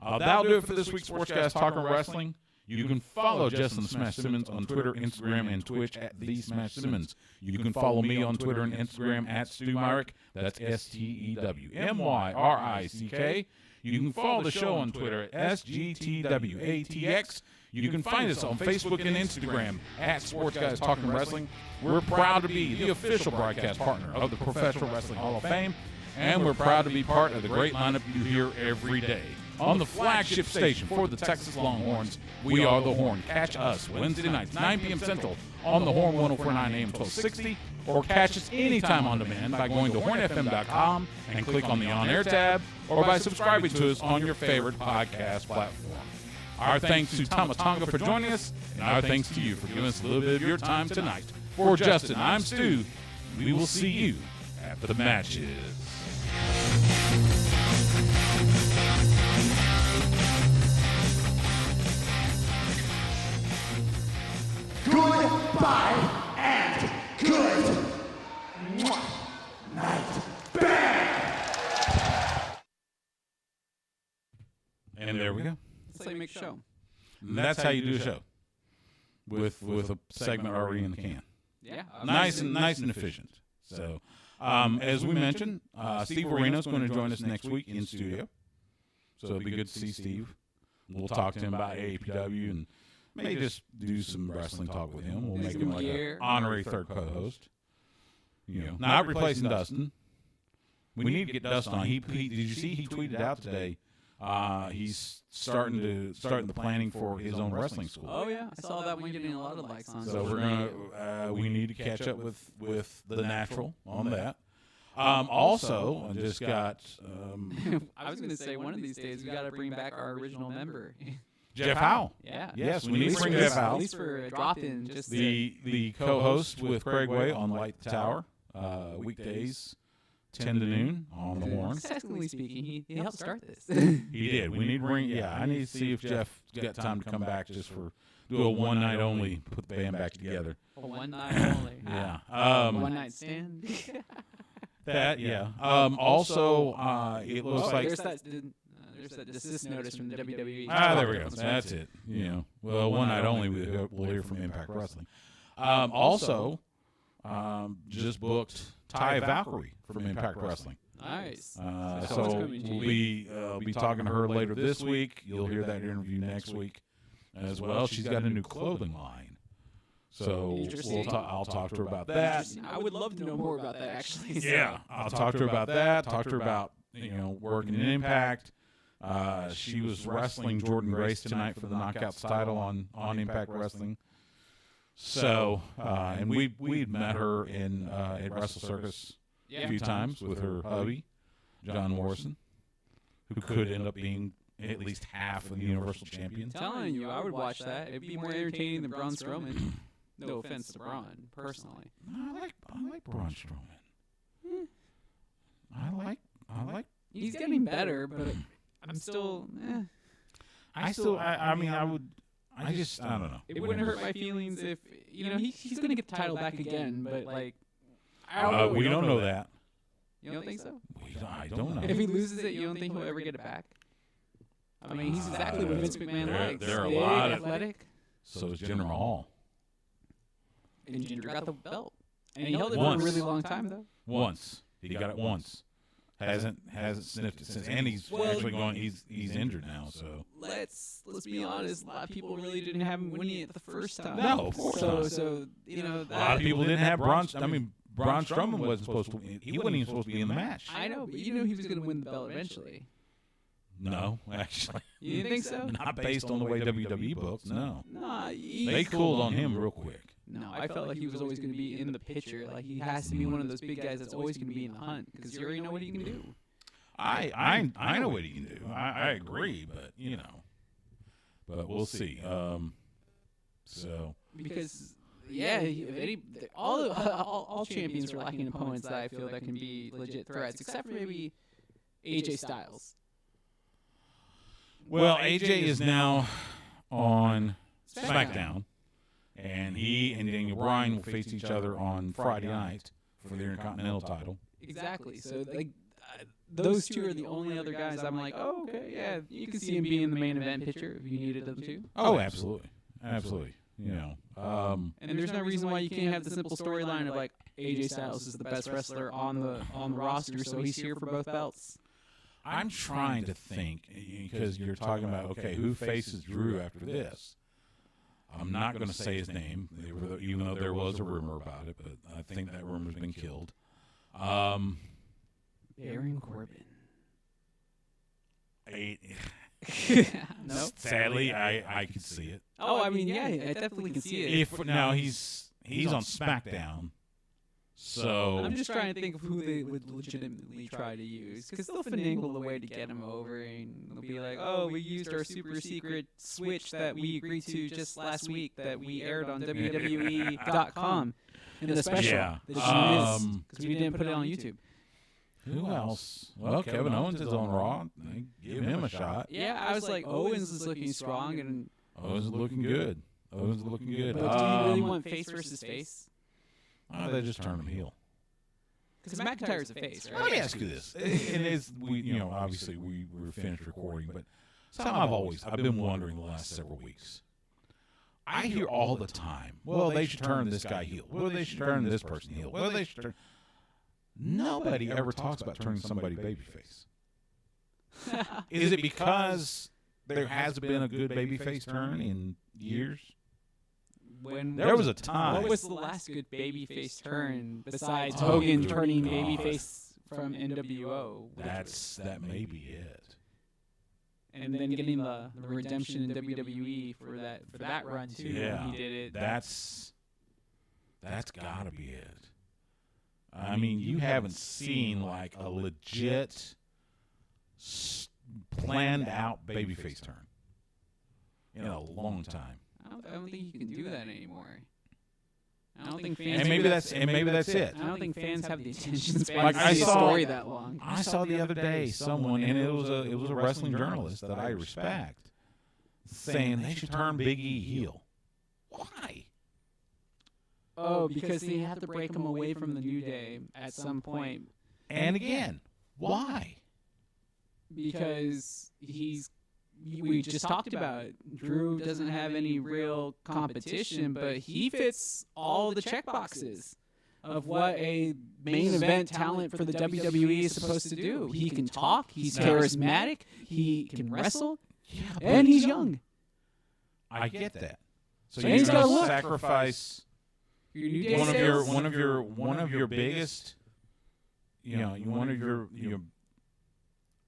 That'll do it for this week's Sports Guys Talking Wrestling. You can follow Justin Smash Simmons on Twitter, Instagram, and Twitch at The Smash Simmons. You can follow me on Twitter and Instagram at Stu Myrick. That's STEWMYRICK. You can follow the show on Twitter at SGTWATX. You can find us on Facebook and Instagram at Sports Guys Talking Wrestling. We're proud to be the official broadcast partner of the Professional Wrestling Hall of Fame, and we're proud to be part of the great lineup you hear every day. On the flagship station for the Texas Longhorns, we are The Horn. Catch us Wednesday nights, 9 p.m. Central on The Horn 104.9 AM 1260, or catch us anytime on demand by going to hornfm.com and click on the on-air tab, or by subscribing to us on your favorite podcast platform. Our thanks to Tamatanga for joining us, and our thanks to you for giving us a little bit of your time tonight. For Justin, I'm Stu. We will see you at the matches. Goodbye and good night. And there we go. That's how you make a show. And that's how you do a show with a segment already in the can. Yeah. Nice and efficient. So, as we mentioned, Steve Areno is going to join us next week in studio. So it'll be good to see Steve. We'll talk to him about AAPW and maybe just do some wrestling talk with him. We'll make him like an honorary third co-host. Not replacing Dustin. We need to get Dustin on. Did you see he tweeted out today He's starting the planning for his own wrestling school. Oh yeah, I saw that one getting a lot of likes on. So we're gonna we need to catch up with the Natural on that. Also, I just got. I was gonna say one of these days we got to bring back our original member. Jeff Howe. Yeah. Yes, we need to bring Jeff Howe. At least for a drop-in. Just the co-host with Craig Way on Light the Tower, weekdays, 10 to noon on the horn. Technically speaking, he helped start this. He did. We need to bring. Yeah, I need to see if Jeff got time to come back just for do a one night only, put the band back together. A one night only. Yeah. One night stand. That yeah. Also, it looks like. There's that desist notice from the WWE. There we go. That's it. You know, well, one night only. We'll hear from Impact Wrestling. Also, just booked Ty Valkyrie from Impact Wrestling. Nice. So we'll be talking to her later this week. You'll hear that interview next week as well. She's got a new clothing line. So I'll talk to her about that. I would love to know more about that, actually. Yeah, I'll talk to her about that. Talk to her about working in Impact. She was wrestling Jordan Grace tonight for the Knockouts title on Impact Wrestling. So, and we'd met her in at Wrestle Circus a few times with her hubby, John Morrison, who could end up being at least half of the Universal Champion. I'm telling you, I would watch that. It'd be more entertaining than Braun Strowman. No offense to Braun, personally. I like Braun Strowman. I like. He's getting better, but I'm still. I don't know. It wouldn't hurt my feelings if he's going to get the title back again, but like. We don't know that. You don't think so? I don't know. If he loses it, you don't think he'll ever get it back? I mean, he's exactly what Vince McMahon likes. There are a big, lot athletic. So is Jinder Mahal. And Jinder got the belt, and he held it for a really long time though. Once he got it once. Hasn't sniffed it since, and he's actually going. He's injured now. So let's be honest. A lot of people really didn't have him winning it the first time. No, of course not. So a lot of people didn't have Braun. I mean, Braun Strowman wasn't supposed to. He wasn't even supposed to be in the match. I know, but he was going to win the belt eventually. No, actually. You didn't think so? Not based on the way WWE books. No. Nah, they cooled on him real quick. No, I felt like he was always going to be in the picture. Like he has to be one of those big guys that's always going to be in the hunt because you already know what he can do. I know what he can do. I agree, but but we'll see. Because all champions are lacking opponents that I feel that can be legit threats, except for maybe AJ Styles. Well, AJ is now on SmackDown, and he and Daniel Bryan will face each other on Friday night for the Intercontinental title. Exactly. So like. Those two are the only other guys I'm like, oh, okay, yeah, you can see him being in the main event picture if you needed them to. Oh, absolutely. And there's no reason why you can't have the simple storyline of like AJ Styles is the best wrestler on the roster, so he's here for both belts. I'm trying to think because you're talking about who faces Drew after this. I'm not going to say his name, even though there was a rumor about it, but I think that rumor's been killed. Baron Corbin. No. Sadly, I could see it. Oh, I mean, yeah, I definitely can see it. Now he's on SmackDown, so I'm just trying to think of who they would legitimately try to use because they'll finagle the way to get him over, and they'll be like, "Oh, we used our super secret switch that we agreed to just last week that we aired on WWE.com in the special that you missed because we didn't put it on YouTube." Who else? Well, Kevin Owens is on Raw. Give him a shot. Yeah, I was like, Owens is looking strong, and Owens is looking good. But do you really want face versus face? They just turn him heel. Because McIntyre's a face, right? Let me ask you this, and obviously we're finished recording, but something I've been wondering the last several weeks. I hear all the time, well, they should turn this guy heel. Well, they should turn this person heel. Well, they should turn. Nobody ever talks about turning somebody babyface. Is it because there hasn't been a good babyface turn in years? There was a time. What was the last good babyface turn besides Hogan turning babyface from NWO? That may be it. and then getting the redemption in WWE for that run too. Yeah, when he did it. That's gotta be it. I mean, you haven't seen like a legit, planned out babyface turn in a long time. I don't think you can do that anymore. I don't think fans. And maybe that's it. I don't think fans have the attention span Like to see a story that long. I saw the other day someone, and it was a wrestling journalist that I respect, saying they should turn Big E heel. Why? Oh, because they have to break him away from the New Day at some point. And again, why? Because we just talked about it. Drew doesn't have any real competition, but he fits all the check boxes of what a main event talent for the WWE is supposed to do. He can talk, he's charismatic, he can wrestle, and he's young. I get that. So And you're he's got a going to look. sacrifice Your New Day one sales- of your biggest, one of your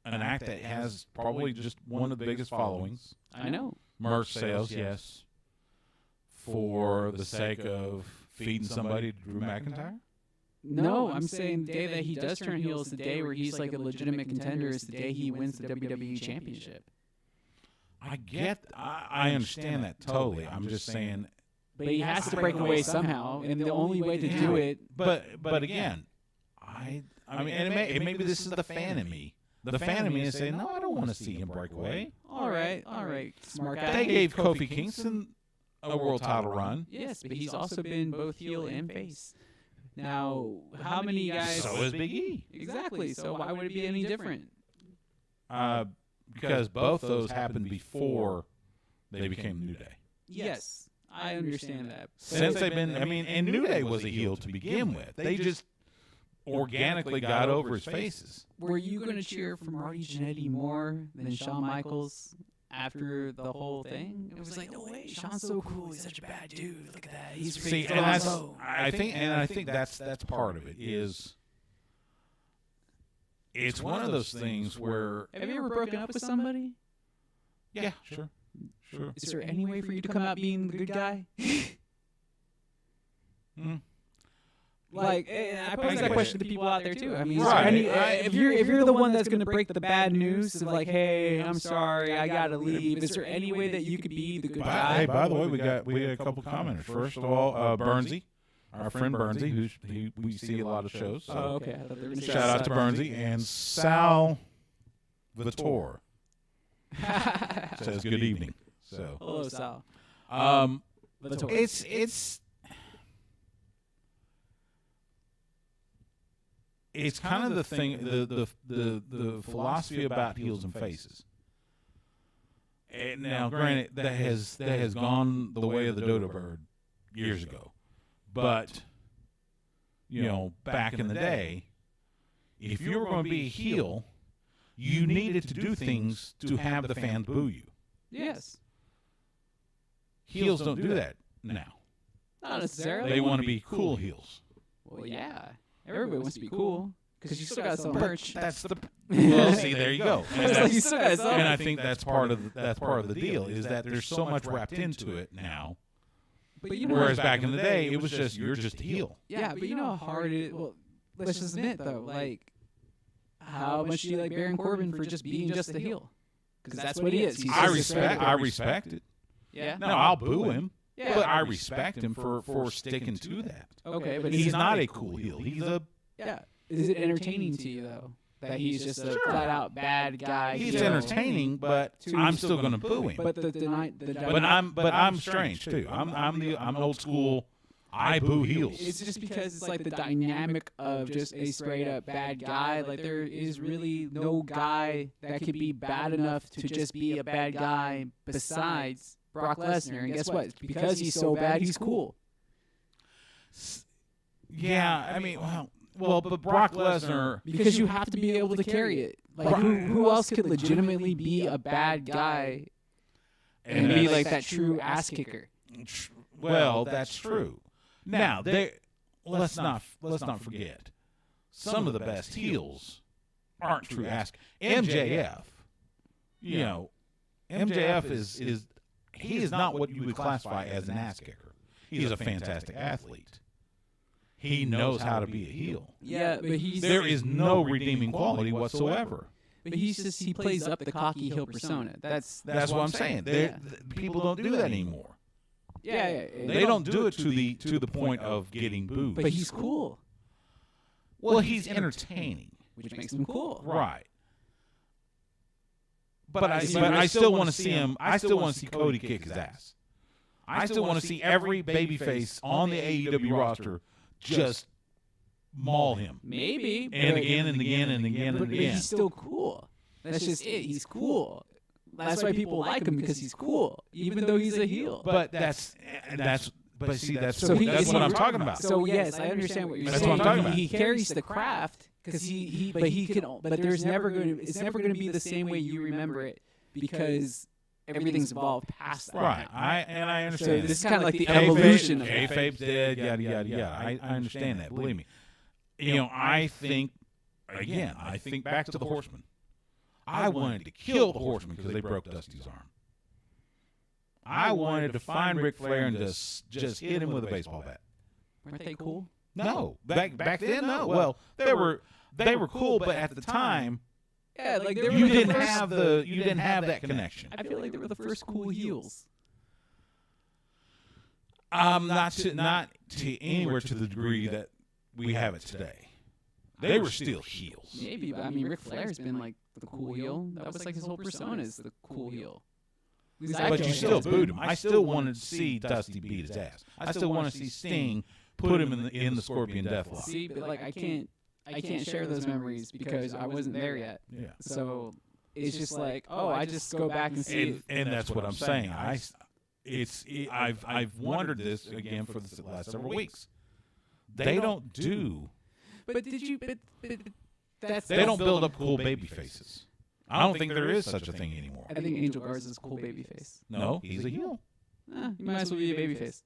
an act that has probably just one of the biggest followings. I know. Merch sales, yes. For the sake of feeding somebody to Drew McIntyre? No, I'm saying the day that he does turn heel is the day where he's like a legitimate contender. Is the day he wins the WWE Championship. I understand that totally. I'm just saying. But he has to break away somehow, and the only way to do it. But again, I mean, and maybe this is the fan in me. The fan in me is saying, no, I don't want to see him break away. All right, smart guy. They gave Kofi Kingston a world title run. Yes, but he's also been both heel and face. Now, how many guys? So is Big E. Exactly. So why would it be any different? Because both those happened before they became New Day. Yes, I understand that. Since they've been, and New Day was a heel to begin with. They just organically got over his faces. Were you going to cheer for Marty Jannetty more than Shawn Michaels after the whole thing? It was like, no way, Shawn's so cool. He's such a bad dude. Look at that. He's See, and I think that's part of it. Is it's one of those things where Have you ever broken up with somebody? yeah, sure. Is there any way for you to come out being the good guy? Like, I pose that question to people out there too. I mean, is there any, if you're the one that's going to break the bad news of like, hey, I'm sorry, I got to leave. Is there any way that you could be the good guy? Hey, by the way, we got a couple commenters. First of all, Bernsey, our friend Bernsey, we see a lot of shows. So Oh, okay. I thought they were gonna say shout out to Bernsey and Sal Vittor says good evening. So Hello, Sal. it's kind of the thing, the philosophy about heels and faces. And now, granted, that has gone the way of the dodo bird years ago, but back in the day, if you were going to be a heel, you needed to do things to have the fans boo you. Yes. Heels don't do that now. Not necessarily. They want to be cool heels. Well, yeah. Everybody wants to be cool because you still got some merch. That's the well. See, there you go. And, It's like you still got some. and I think that's part of the deal is that there's so much wrapped into it now. But you know, Whereas back in the day, it was just you're just a heel. yeah, but you know how hard it is. Well, let's just admit though, like, how much do you like Baron Corbin for just being just a heel? Because that's what he is. He's I just a respect it. Yeah. No, I'll boo him. Yeah. But I respect him for sticking to that. Okay, but He's not a cool heel. He's a Yeah. Is it entertaining to you though that he's just a flat out bad guy? he's heel? entertaining, but I'm still going to boo him. But But I'm strange too. I'm old school. I boo heels. It's just because it's like the dynamic of just a straight up bad guy. Like there is really no guy that could be bad enough to just be a bad guy besides Brock Lesnar. And guess what? Because he's so bad, he's cool. Yeah, I mean, but Brock Lesnar. Because you have to be able to carry it. Like who else could legitimately be a bad guy and be like that true ass kicker? Well, that's true. Now, let's not forget, some of the best heels aren't true ass. MJF, MJF is he is not what you would classify as an ass kicker. He's a fantastic athlete. He knows how to be a heel. Yeah, but there is no redeeming quality whatsoever. But he plays up the cocky heel persona. That's what I'm saying. People don't do that anymore. Yeah, they don't do it to the point of getting booed. But he's cool. Well, he's entertaining, which makes him cool. Right. But I still want to see him. I still want to see Cody kick his ass. I still want to see every babyface on the AEW roster just maul him. Maybe. And again and again and again and again. But he's still cool. That's just it. He's cool. That's why people like him, because he's cool, even though he's a heel. But that's what I'm talking about. So yes, I understand what you're saying. That's what I'm talking about. He carries the craft because but there's never going to, it's never going to be the same way you remember it, because everything's evolved past that. Right. I understand. So this is kind of like the evolution of it. Kayfabe's dead, yada yada yada. I understand that. Believe me. I think back to the Horsemen. I wanted to kill the Horsemen because they broke Dusty's arm. I wanted to find Ric Flair and just hit him with a baseball bat. Weren't they cool? No, back then, no. Well, they were cool, but at the time, yeah, like you didn't have that connection. I feel like they were the first cool heels. Not to anywhere to the degree that we have it today. They were still heels. Maybe, but I mean, Ric Flair's been like the cool heel. That was like his whole persona is the cool heel. But you still booed him. I still wanted to see Dusty beat his ass. I still want to see Sting put him in the Scorpion Deathlock. See, but like I can't share those memories because I wasn't there yet. Yeah. So it's just like, I just go back and see it. And that's what I'm saying. I've wondered this again for the last several weeks. They don't do. But did you? But they don't build up cool baby faces. I don't think there is such a thing anymore. I think Angel Garza's a cool baby face. No, he's a heel. You might as well be a baby face.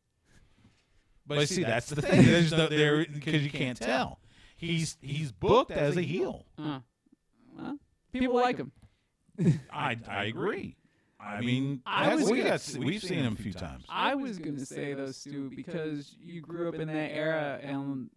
But see, that's the thing. Because you can't tell. He's booked as a heel. Well, people like him. I agree. I mean, we've seen him a few times. I was going to say though, Stu, because you grew up in that era and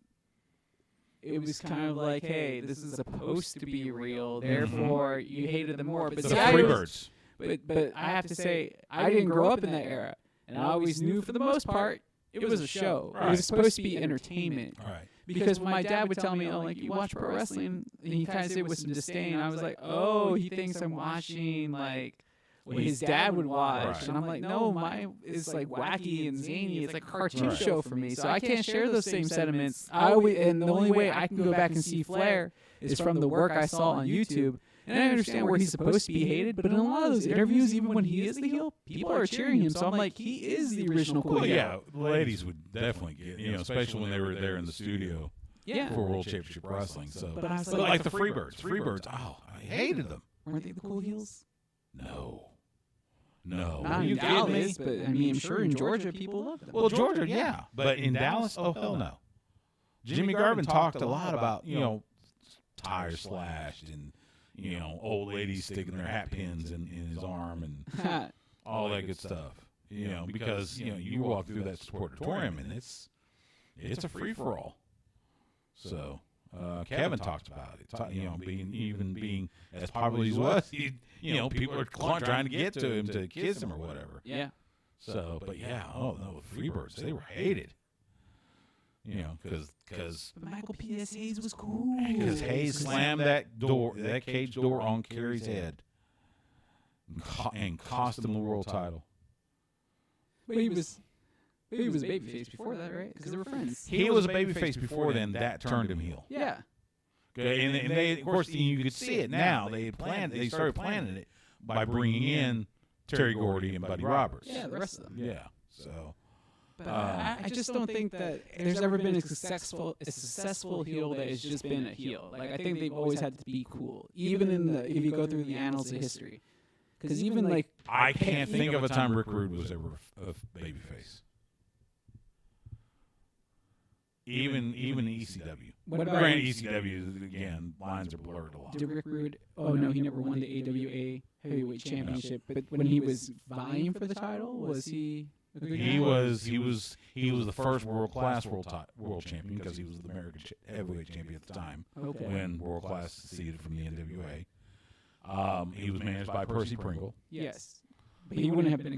it was kind of like, hey, this is supposed to be real, therefore you hated them more. But the Freebirds. But I have to say, I didn't grow up in that era, and I always knew for the most part it was a show. Right. It was supposed to be entertainment. Right. Because when my dad would tell me, like, you watch pro wrestling, and he kind of said it with some disdain, I was like, he thinks I'm watching, like, what his dad would watch. Right. And I'm like, no, mine is like wacky and zany. It's like a cartoon show for me. So I can't share those same sentiments. And the only way I can go back and see Flair is from the work I saw on YouTube. And I understand where he's supposed to be hated, but in a lot of those interviews, even when he is the heel, people are cheering him. So I'm like, he is the original cool heel. Yeah, ladies would definitely get, especially when they were there in the studio for World Championship Wrestling. So, but I was like the Freebirds, I hated them. Weren't they the cool heels? No. Not in Dallas, but I mean, I'm sure in Georgia people love them. Well, Georgia, yeah. But in Dallas, hell no. Jimmy Garvin talked a lot about, tires slashed and, old ladies sticking their hat pins in his arm and all that good stuff. Because, you walk through that sportatorium and it's a free-for-all. So, Kevin talked about it, being as popular as he was, people are trying to get to him to kiss him or whatever. Yeah. So, but yeah, the Freebirds, they were hated. Because Michael P.S. Hayes was cool. Because Hayes slammed that cage door on Kerry's head and cost him the world title. But he was a babyface before that, right? Because they were friends. He was a babyface before then. That turned him heel. Yeah. Okay, and they, of course, you could see it now. They started planning it by bringing in Terry Gordy and Buddy Roberts. Yeah, the rest of them. Yeah. So. But I just don't think that there's ever been a successful heel that has just been a heel. Like, I think they've always had to be cool, even if you go through the annals of history. Because even like I can't think of a time Rick Rude was ever a babyface. Even ECW. What about Granted, ECW, again, lines are blurred a lot. Did Rick Rude? Oh no, he never won the AWA Heavyweight Championship. But when he was vying for the title, was he? A good He guy? was the first world champion because he was the American heavyweight champion at the time Okay. when world class seceded from the NWA. He was managed by Percy Pringle. Yes, but he wouldn't have been a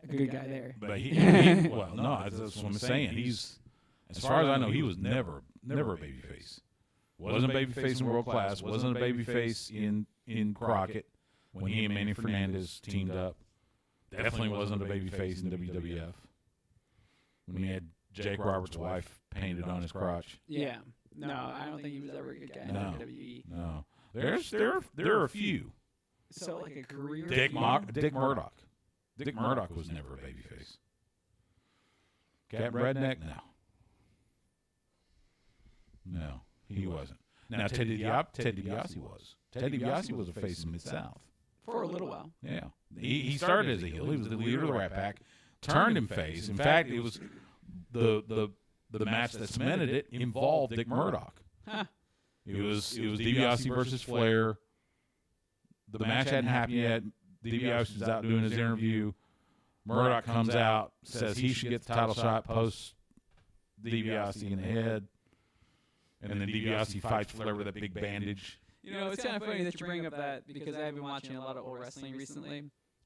good guy there. But he well, no, that's what I'm saying. He's, as far as I know, he was never a babyface. Wasn't a babyface in world class. Wasn't a babyface in Crockett when he and Manny Fernandez teamed up. Definitely wasn't a babyface in WWF when he had Jake Roberts' wife painted on his crotch. Yeah. No, I don't think he was ever a good guy in No. WWE. No, there are a few. So like a career. Dick Murdoch. Dick Murdoch was never a babyface. Captain Redneck, no, he wasn't. Now Ted DiBiase was. Ted DiBiase was a face in Mid-South. For a little while. Yeah, he started as a heel. He was the leader of the Rat Pack. Turned him face. In fact, it was the match that cemented it involved Dick Murdoch. Huh. It was DiBiase versus Flair. The match hadn't happened yet. DiBiase was out doing his interview. Murdoch comes out, says he should get the title shot, posts DiBiase in the head, and then DiBiase fights Flair with a big bandage. You know, it's kind of funny that you bring up that because I've been watching a lot of old wrestling recently,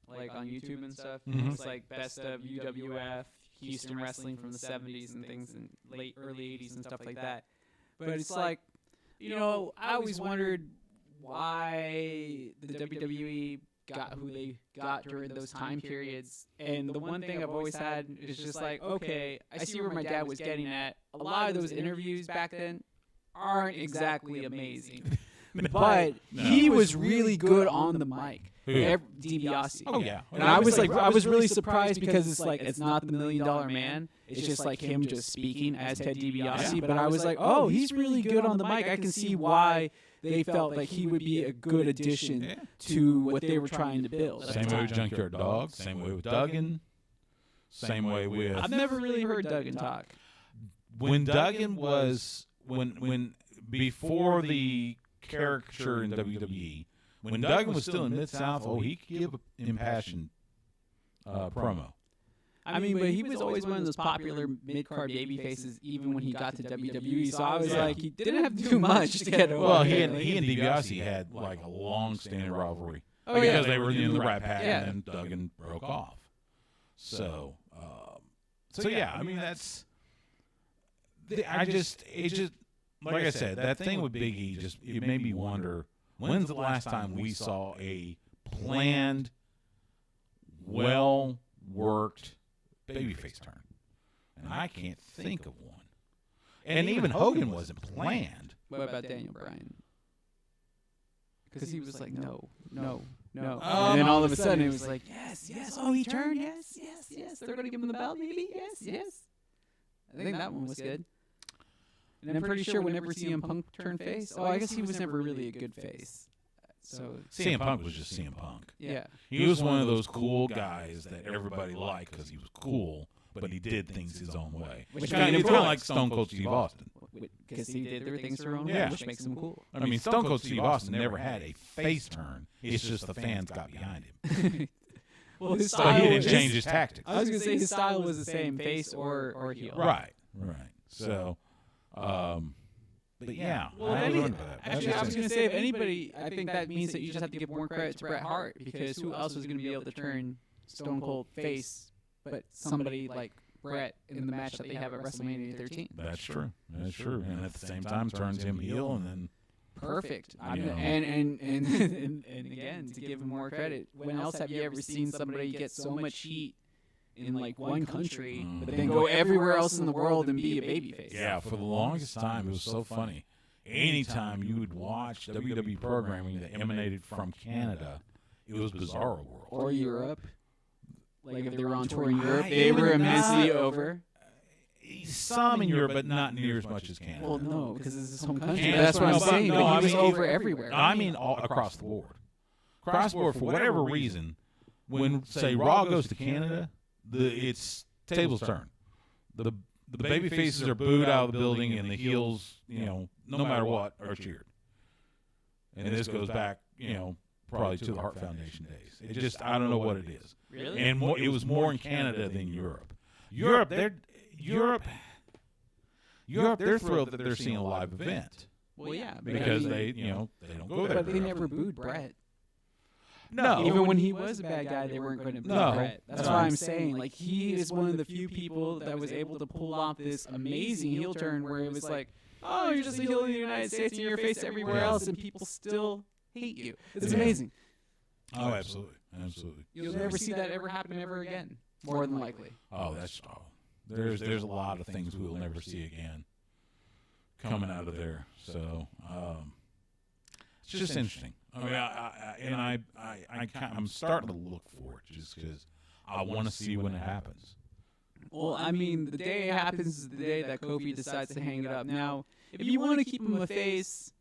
like on YouTube and stuff. Mhm. It's like best of UWF, Houston wrestling from the 70s and things, and early 80s and stuff like that. But it's like, you know, I always wondered why the WWE got who they got during those time periods. And the one thing I've always had is just like, okay, I see where my dad was getting at. A lot of those interviews back then aren't exactly amazing. But he was really good on the mic. DiBiase. Oh yeah, And I was really surprised because it's like it's not the $1 Million Man. It's just like him just speaking as Ted DiBiase. Yeah. But I was like, oh, he's really good on the mic. I can see why they felt like he would be a good addition to what they were trying to build. Same way with Junkyard Dog. Same way with Duggan. Same way with. I've never really heard Duggan talk. When Duggan was when before the caricature in WWE, when Duggan was still in Mid-South, he could give an impassioned promo. I mean, but he was always one of those popular mid-card baby faces even when he got to WWE. So I was like, he didn't have to do much to get over. Well, he and DiBiase had like a long-standing rivalry because they were in the Rat Pack, and then Duggan broke off. So yeah, I mean that's. It just like I said, that thing with Big E it made me wonder, when's the last time we saw a planned, well-worked babyface turn? And I can't think of one. And even Hogan wasn't planned. What about Daniel Bryan? Because he was like, no. And then all of a sudden it was like, yes. Oh, he turned. Yes. They're going to give him the belt, maybe. Yes. I think that one was good. And I'm pretty sure whenever CM Punk turned face, I guess he was never really a good face. So CM Punk was just CM Punk. Yeah. He was one of those cool guys that everybody liked because he was cool, but he did things his own way. It's kind of like Stone Cold Steve Austin. Because he did their things their own way, Yeah. which makes him cool. I mean, Stone Cold Steve Austin never had a face turn. It's just the fans got behind him. Well, his But style he didn't was- change his tactics. I was going to say his style was the same, face or heel. Right. So, but yeah. Well, I remember that. actually, I was going to say, if anybody, I think that means that you just have to give more credit to Bret Hart, because who else was going to be able to turn Stone Cold face but somebody like Bret in the match that they have at WrestleMania 13? That's true. And at the same time, turns him heel, and then Perfect. You know. And again, to give him more credit, when else have you ever seen somebody get so much heat in like one country, but then go everywhere else in the world and be a babyface? yeah, for the longest time, it was so funny. Anytime you would watch WWE programming that emanated from Canada, it was Bizarro World. Or Europe. Like if they were on tour in Europe, they were immensely over. Some in Europe, but not near as much as Canada. Well, no, because it's his home country. Canada- That's what I'm no, saying. no, But I he was mean, over everywhere. I mean, all across the board. Across the board, for whatever reason, when say Raw goes to Canada, it's tables turn. the baby faces are booed out of the building, and the heels, no matter what, are cheered. And this goes back, probably to the Hart Foundation days. It just, I don't know what it is. Really? And it was more in Canada than Europe. Europe, they're thrilled that they're seeing a live event. Well, yeah, because they don't go there. But they never booed Brett. No, even when he was a bad guy, they weren't going to boo Brett. That's why I'm saying, like, he is one of the few people that was able to pull off this amazing heel turn where it was like, oh, you're just a heel in the United States, and your face everywhere else, and people still hate you. It's amazing. Oh, absolutely. You'll never see that ever happen ever again, more than likely. Oh, there's a lot of things we will never see again coming out of there. So it's just interesting. I mean, I'm starting to look for it just because I want to see when it happens. Well, I mean, the day it happens is the day that Kofi decides to hang it up. Now, if you want to keep him a face,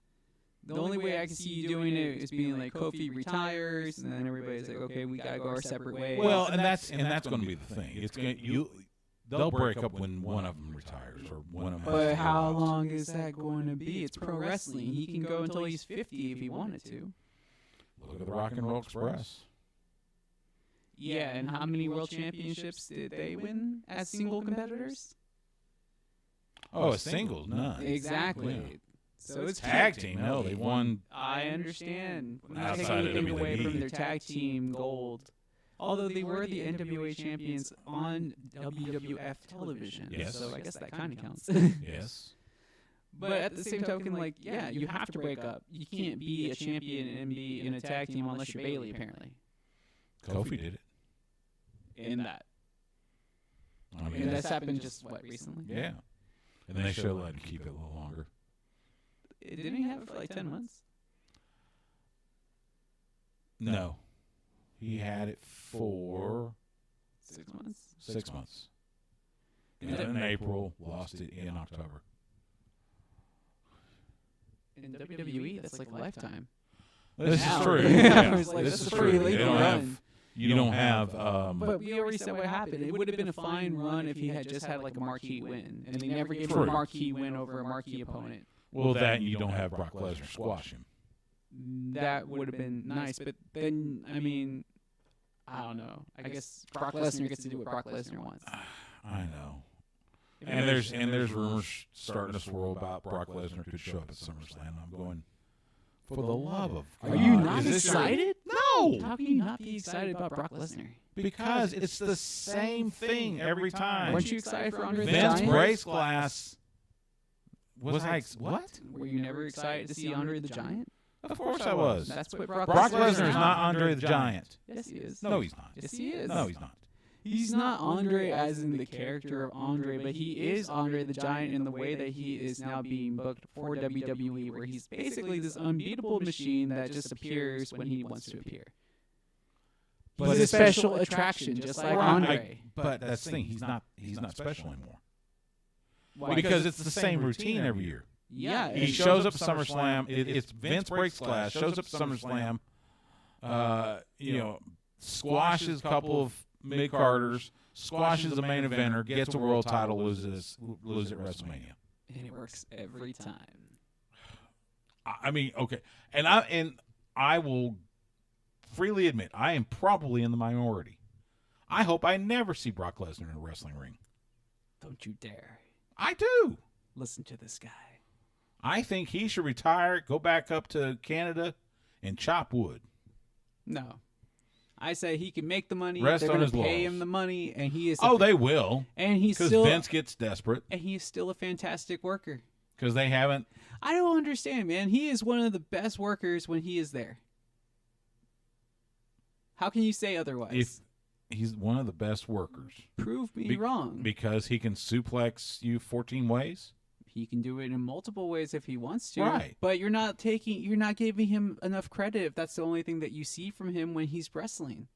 the only way I can see you doing it is being like Kofi retires, and then everybody's like, okay, we gotta go our separate ways. Well, and that's going to be the thing. It's going they'll break up when one of them retires or one of them. But how long is that going to be? It's pro wrestling. He can go until he's 50 if he wanted to. Look at the Rock and Roll Express. Yeah, and how many world championships did they win as single competitors? Oh, as singles, none. Exactly. Yeah. So it's tag team. No, they won. I understand. I'm not Outside taking of anything away WWE. from their tag team gold. Although they were the NWA champions on WWF television. Yes. So I guess that kind of counts. Yes. But at the same token, like, yeah, you have to break up. You can't be a champion and be in a tag team unless you're Bailey, apparently. Kofi did it. In that. I mean, And that's happened just, recently? yeah. And they should have let him keep it a little longer. Didn't he have it for like 10 months? No. He had it for 6 months? 6 months. Got it in April, lost it in October. In WWE, that's like a lifetime. This Now. is true. I Yeah. was like, This that's is a pretty true. lengthy run. You don't have. But we already said what happened. It would have been a fine run if he had just had like a marquee win, and they never gave him a True. marquee win over a marquee opponent. Well, that you don't have Brock Lesnar squash him. That would have been nice, but then I mean, I don't know. I guess Brock Lesnar gets to do what Brock Lesnar wants. I know. And there's rumors starting to swirl about Brock Lesnar could show up at SummerSlam. I'm going, for the love of God. Are you not is this excited? No. How can you not be excited about Brock Lesnar? Because it's the same thing every time. Weren't you excited for Andre the Vince Giant? Brace Glass. Was I what? Were you never excited to see Andre the Giant? Of course I was. That's what Brock Brock Lesnar Lesnar is not Andre the Giant. Yes, he is. No, he's not. Yes, he is. No, he's not. He's not Andre as in the character of Andre, but he is Andre the Giant in the way that he is now being booked for WWE, where he's basically this unbeatable machine that just appears when he wants to appear. He's a special attraction, just like Andre. But that's the thing. He's not special anymore. Why? Because it's the same routine every year. Yeah, He shows up at SummerSlam. It's Vince Breaks Glass. Shows up at SummerSlam. Squashes a couple of mid-carders. Squashes the main eventer. Gets a world title. Loses at WrestleMania. and it works every time. I mean, okay, and I will freely admit I am probably in the minority. I hope I never see Brock Lesnar in a wrestling ring. Don't you dare. I do. Listen to this guy. I think he should retire, go back up to Canada, and chop wood. No. I say he can make the money. Rest They're on going to his pay laurels. him the money, and he is. Oh, they will. And he's Because still. Vince gets desperate. And he is still a fantastic worker. Because they haven't. I don't understand, man. He is one of the best workers when he is there. How can you say otherwise? If he's one of the best workers. Prove me wrong. Because he can suplex you 14 ways. He can do it in multiple ways if he wants to. Right. But you're not giving him enough credit if that's the only thing that you see from him when he's wrestling.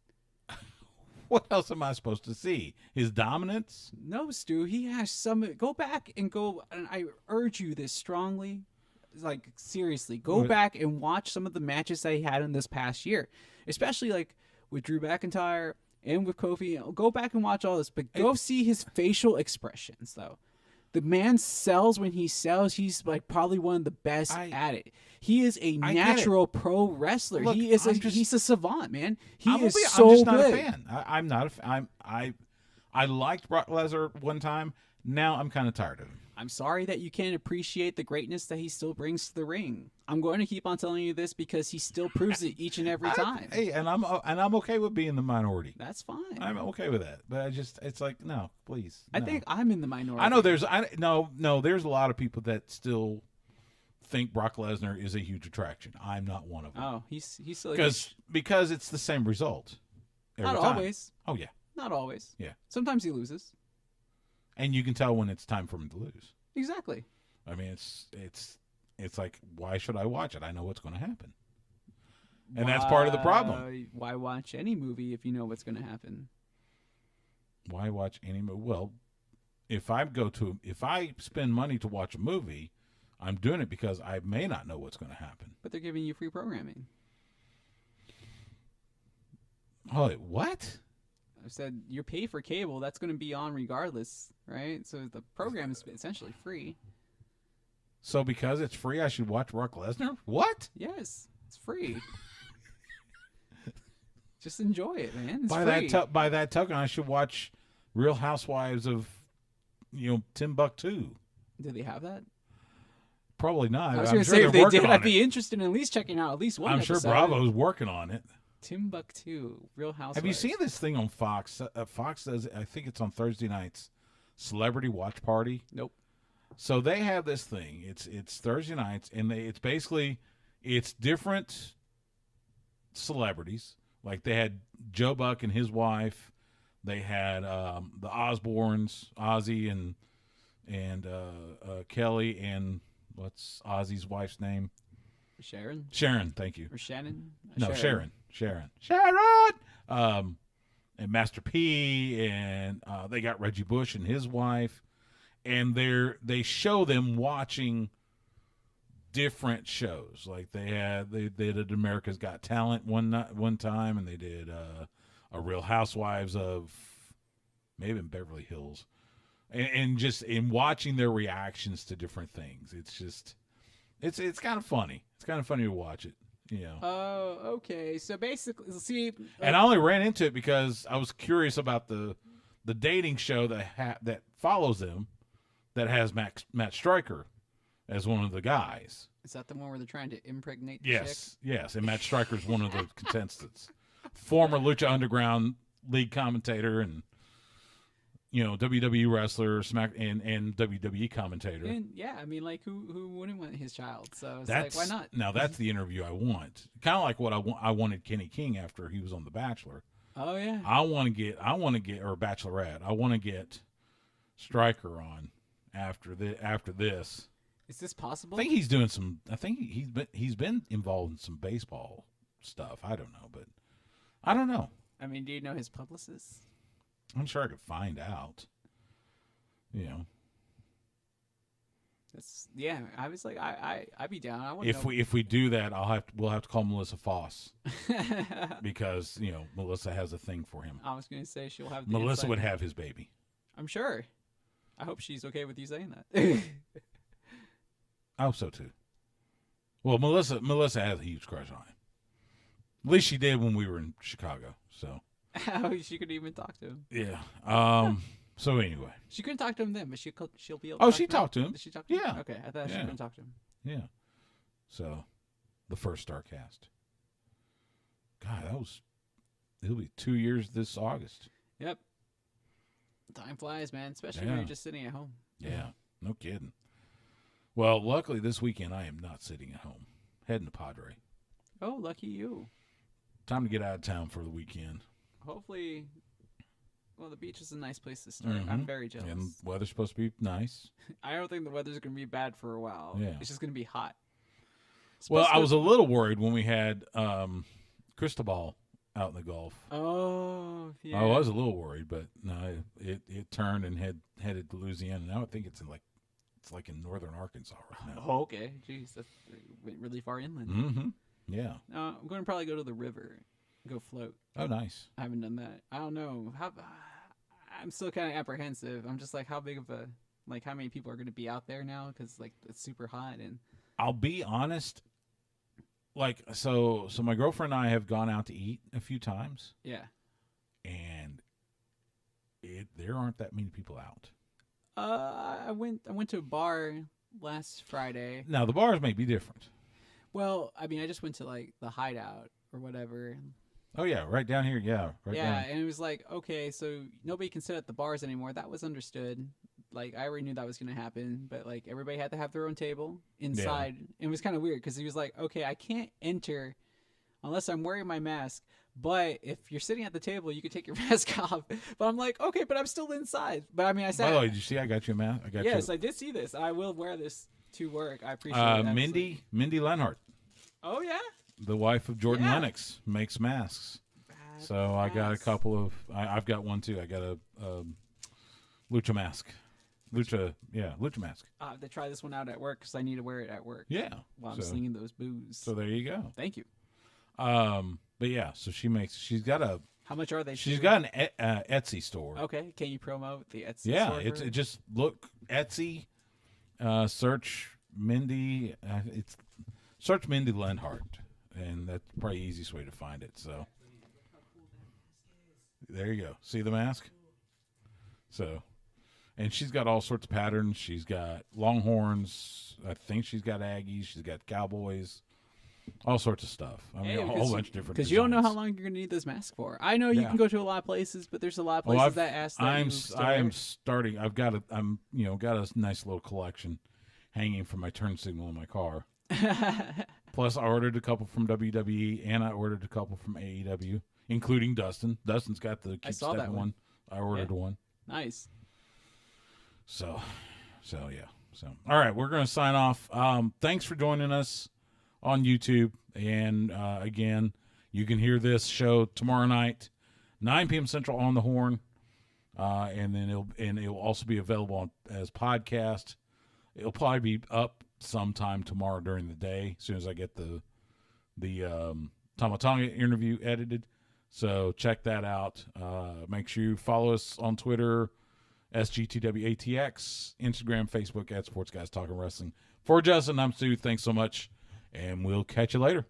What else am I supposed to see? His dominance? No, Stu. He has some. Go back and go. And I urge you this strongly. Like, seriously, go back and watch some of the matches that he had in this past year, especially like with Drew McIntyre and with Kofi. Go back and watch all this, but go see his facial expressions though. The man sells when he sells. He's like probably one of the best at it. He is a natural pro wrestler. Look, He's a savant, man. I'm is just so not good. a fan. I'm not a fan. I liked Brock Lesnar one time. Now I'm kind of tired of him. I'm sorry that you can't appreciate the greatness that he still brings to the ring. I'm going to keep on telling you this because he still proves it each and every time. Hey, and I'm okay with being the minority. That's fine. I'm okay with that. But it's like, no, please. I think I'm in the minority. I know there's there's a lot of people that still think Brock Lesnar is a huge attraction. I'm not one of them. Oh, he's still because it's the same result. Every Not time. always. Oh yeah. Not always. Yeah. Sometimes he loses. And you can tell when it's time for him to lose. Exactly. I mean, it's like, why should I watch it? I know what's going to happen. And that's part of the problem. Why watch any movie if you know what's going to happen? Why watch any movie? Well, if I spend money to watch a movie, I'm doing it because I may not know what's going to happen. But they're giving you free programming. Oh, what? I said you pay for cable, that's going to be on regardless, right? So the program is essentially free. So because it's free, I should watch Brock Lesnar? What? Yes, it's free. Just enjoy it, man. It's free. By that token, I should watch Real Housewives of, Timbuktu. Do they have that? Probably not. I was going to say if they did, I'd be interested in at least checking out at least one. I'm episode. sure Bravo's working on it. Timbuktu, Real Housewives. Have you seen this thing on Fox? Fox does, I think it's on Thursday nights, Celebrity Watch Party. Nope. So they have this thing. It's Thursday nights, and it's different celebrities. Like they had Joe Buck and his wife. They had the Osbournes, Ozzy and Kelly, and what's Ozzy's wife's name? Sharon. Sharon, thank you. Or Shannon? No, Sharon. And Master P, and they got Reggie Bush and his wife, and they show them watching different shows. Like they did America's Got Talent one time, and they did a Real Housewives of maybe in Beverly Hills, and just in watching their reactions to different things, it's just it's kind of funny. It's kind of funny to watch it. Oh, okay. So basically, see, and I only ran into it because I was curious about the dating show that follows them, that has Matt Stryker as one of the guys. Is that the one where they're trying to impregnate the Yes, and Matt Stryker's one of the contestants, former Lucha Underground League commentator, and WWE wrestler, and WWE commentator. And yeah, I mean, like who wouldn't want his child? So it's like, why not? Now that's the interview I want. Kind of like what I wanted Kenny King after he was on The Bachelor. Oh yeah. I want to get or Bachelorette. I want to get Stryker on after this. Is this possible? I think he's doing some. I think he's been involved in some baseball stuff. I don't know, but I don't know. I mean, do you know his publicist? I'm sure I could find out. I was like, I'd be down. I want if we do that, we'll have to call Melissa Foss because Melissa has a thing for him. I was going to say she'll have. Melissa would have his baby. I'm sure. I hope she's okay with you saying that. I hope so too. Well, Melissa has a huge crush on him. At least she did when we were in Chicago. So. How she could even talk to him. Yeah. So anyway. She couldn't talk to him then, but she'll be able to. Oh, she talked to him. Did she talk to him? Yeah. Okay, I thought she couldn't talk to him. Yeah. So, the first Starcast. God, it'll be 2 years this August. Yep. Time flies, man, especially when you're just sitting at home. Yeah, no kidding. Well, luckily this weekend I am not sitting at home. Heading to Padre. Oh, lucky you. Time to get out of town for the weekend. Hopefully, the beach is a nice place to start. Mm-hmm. I'm very jealous. And the weather's supposed to be nice. I don't think the weather's going to be bad for a while. Yeah. It's just going to be hot. Well, I was a little worried when we had Cristobal out in the Gulf. Oh, yeah. I was a little worried, but no, it turned and headed to Louisiana. Now I think it's like in northern Arkansas right now. Oh, okay. Jeez, that went really far inland. Mm-hmm. Yeah. I'm going to probably go to the river, go float. Oh, nice. I haven't done that. I don't know. I'm still kind of apprehensive. I'm just like, how big of a Like, how many people are going to be out there now? Because, like, it's super hot. And I'll be honest. Like, so my girlfriend and I have gone out to eat a few times. Yeah. And there aren't that many people out. I went to a bar last Friday. Now, the bars may be different. Well, I mean, I just went to, like, the Hideout or whatever. Oh, yeah, right down here. Yeah, right down. Yeah, and it was like, okay, so nobody can sit at the bars anymore. That was understood. Like, I already knew that was going to happen, but, like, everybody had to have their own table inside. Yeah. It was kind of weird because he was like, okay, I can't enter unless I'm wearing my mask. But if you're sitting at the table, you can take your mask off. But I'm like, okay, but I'm still inside. But, I mean, I said... By the way, did you see I got you a mask? Yes, I did see this. I will wear this to work. I appreciate it. Mindy Lenhart. Oh, yeah? The wife of Jordan Lennox makes masks. So I got a couple of... I've got one, too. I got a Lucha mask. Lucha mask. I have to try this one out at work because I need to wear it at work. Yeah. While I'm slinging those booze. So there you go. Thank you. But yeah, so she's got a... How much are they? She's got an Etsy store. Okay. Can you promote the Etsy store? Yeah, it just look Etsy, search Mindy, search Mindy Lenhart, and that's probably the easiest way to find it. So there you go. See the mask? So, and she's got all sorts of patterns. She's got Longhorns. I think she's got Aggies. She's got Cowboys. All sorts of stuff. I mean, a whole bunch of different. Because you don't know how long you're going to need this mask for. I know you can go to a lot of places, but there's a lot of places that ask that I'm starting. I've got got a nice little collection hanging from my turn signal in my car. Plus, I ordered a couple from WWE and I ordered a couple from AEW, including Dustin. Dustin's got the Keep Stepping one. I ordered one. Nice. So yeah. So all right, we're going to sign off. Thanks for joining us on YouTube, and again, you can hear this show tomorrow night, 9 p.m. Central on the Horn, and then it'll also be available as podcast. It'll probably be up sometime tomorrow during the day, as soon as I get the Tamatanga interview edited. So check that out. Make sure you follow us on Twitter, SGTWATX, Instagram, Facebook at Sports Guys Talking Wrestling. For Justin, I'm Stu. Thanks so much. And we'll catch you later.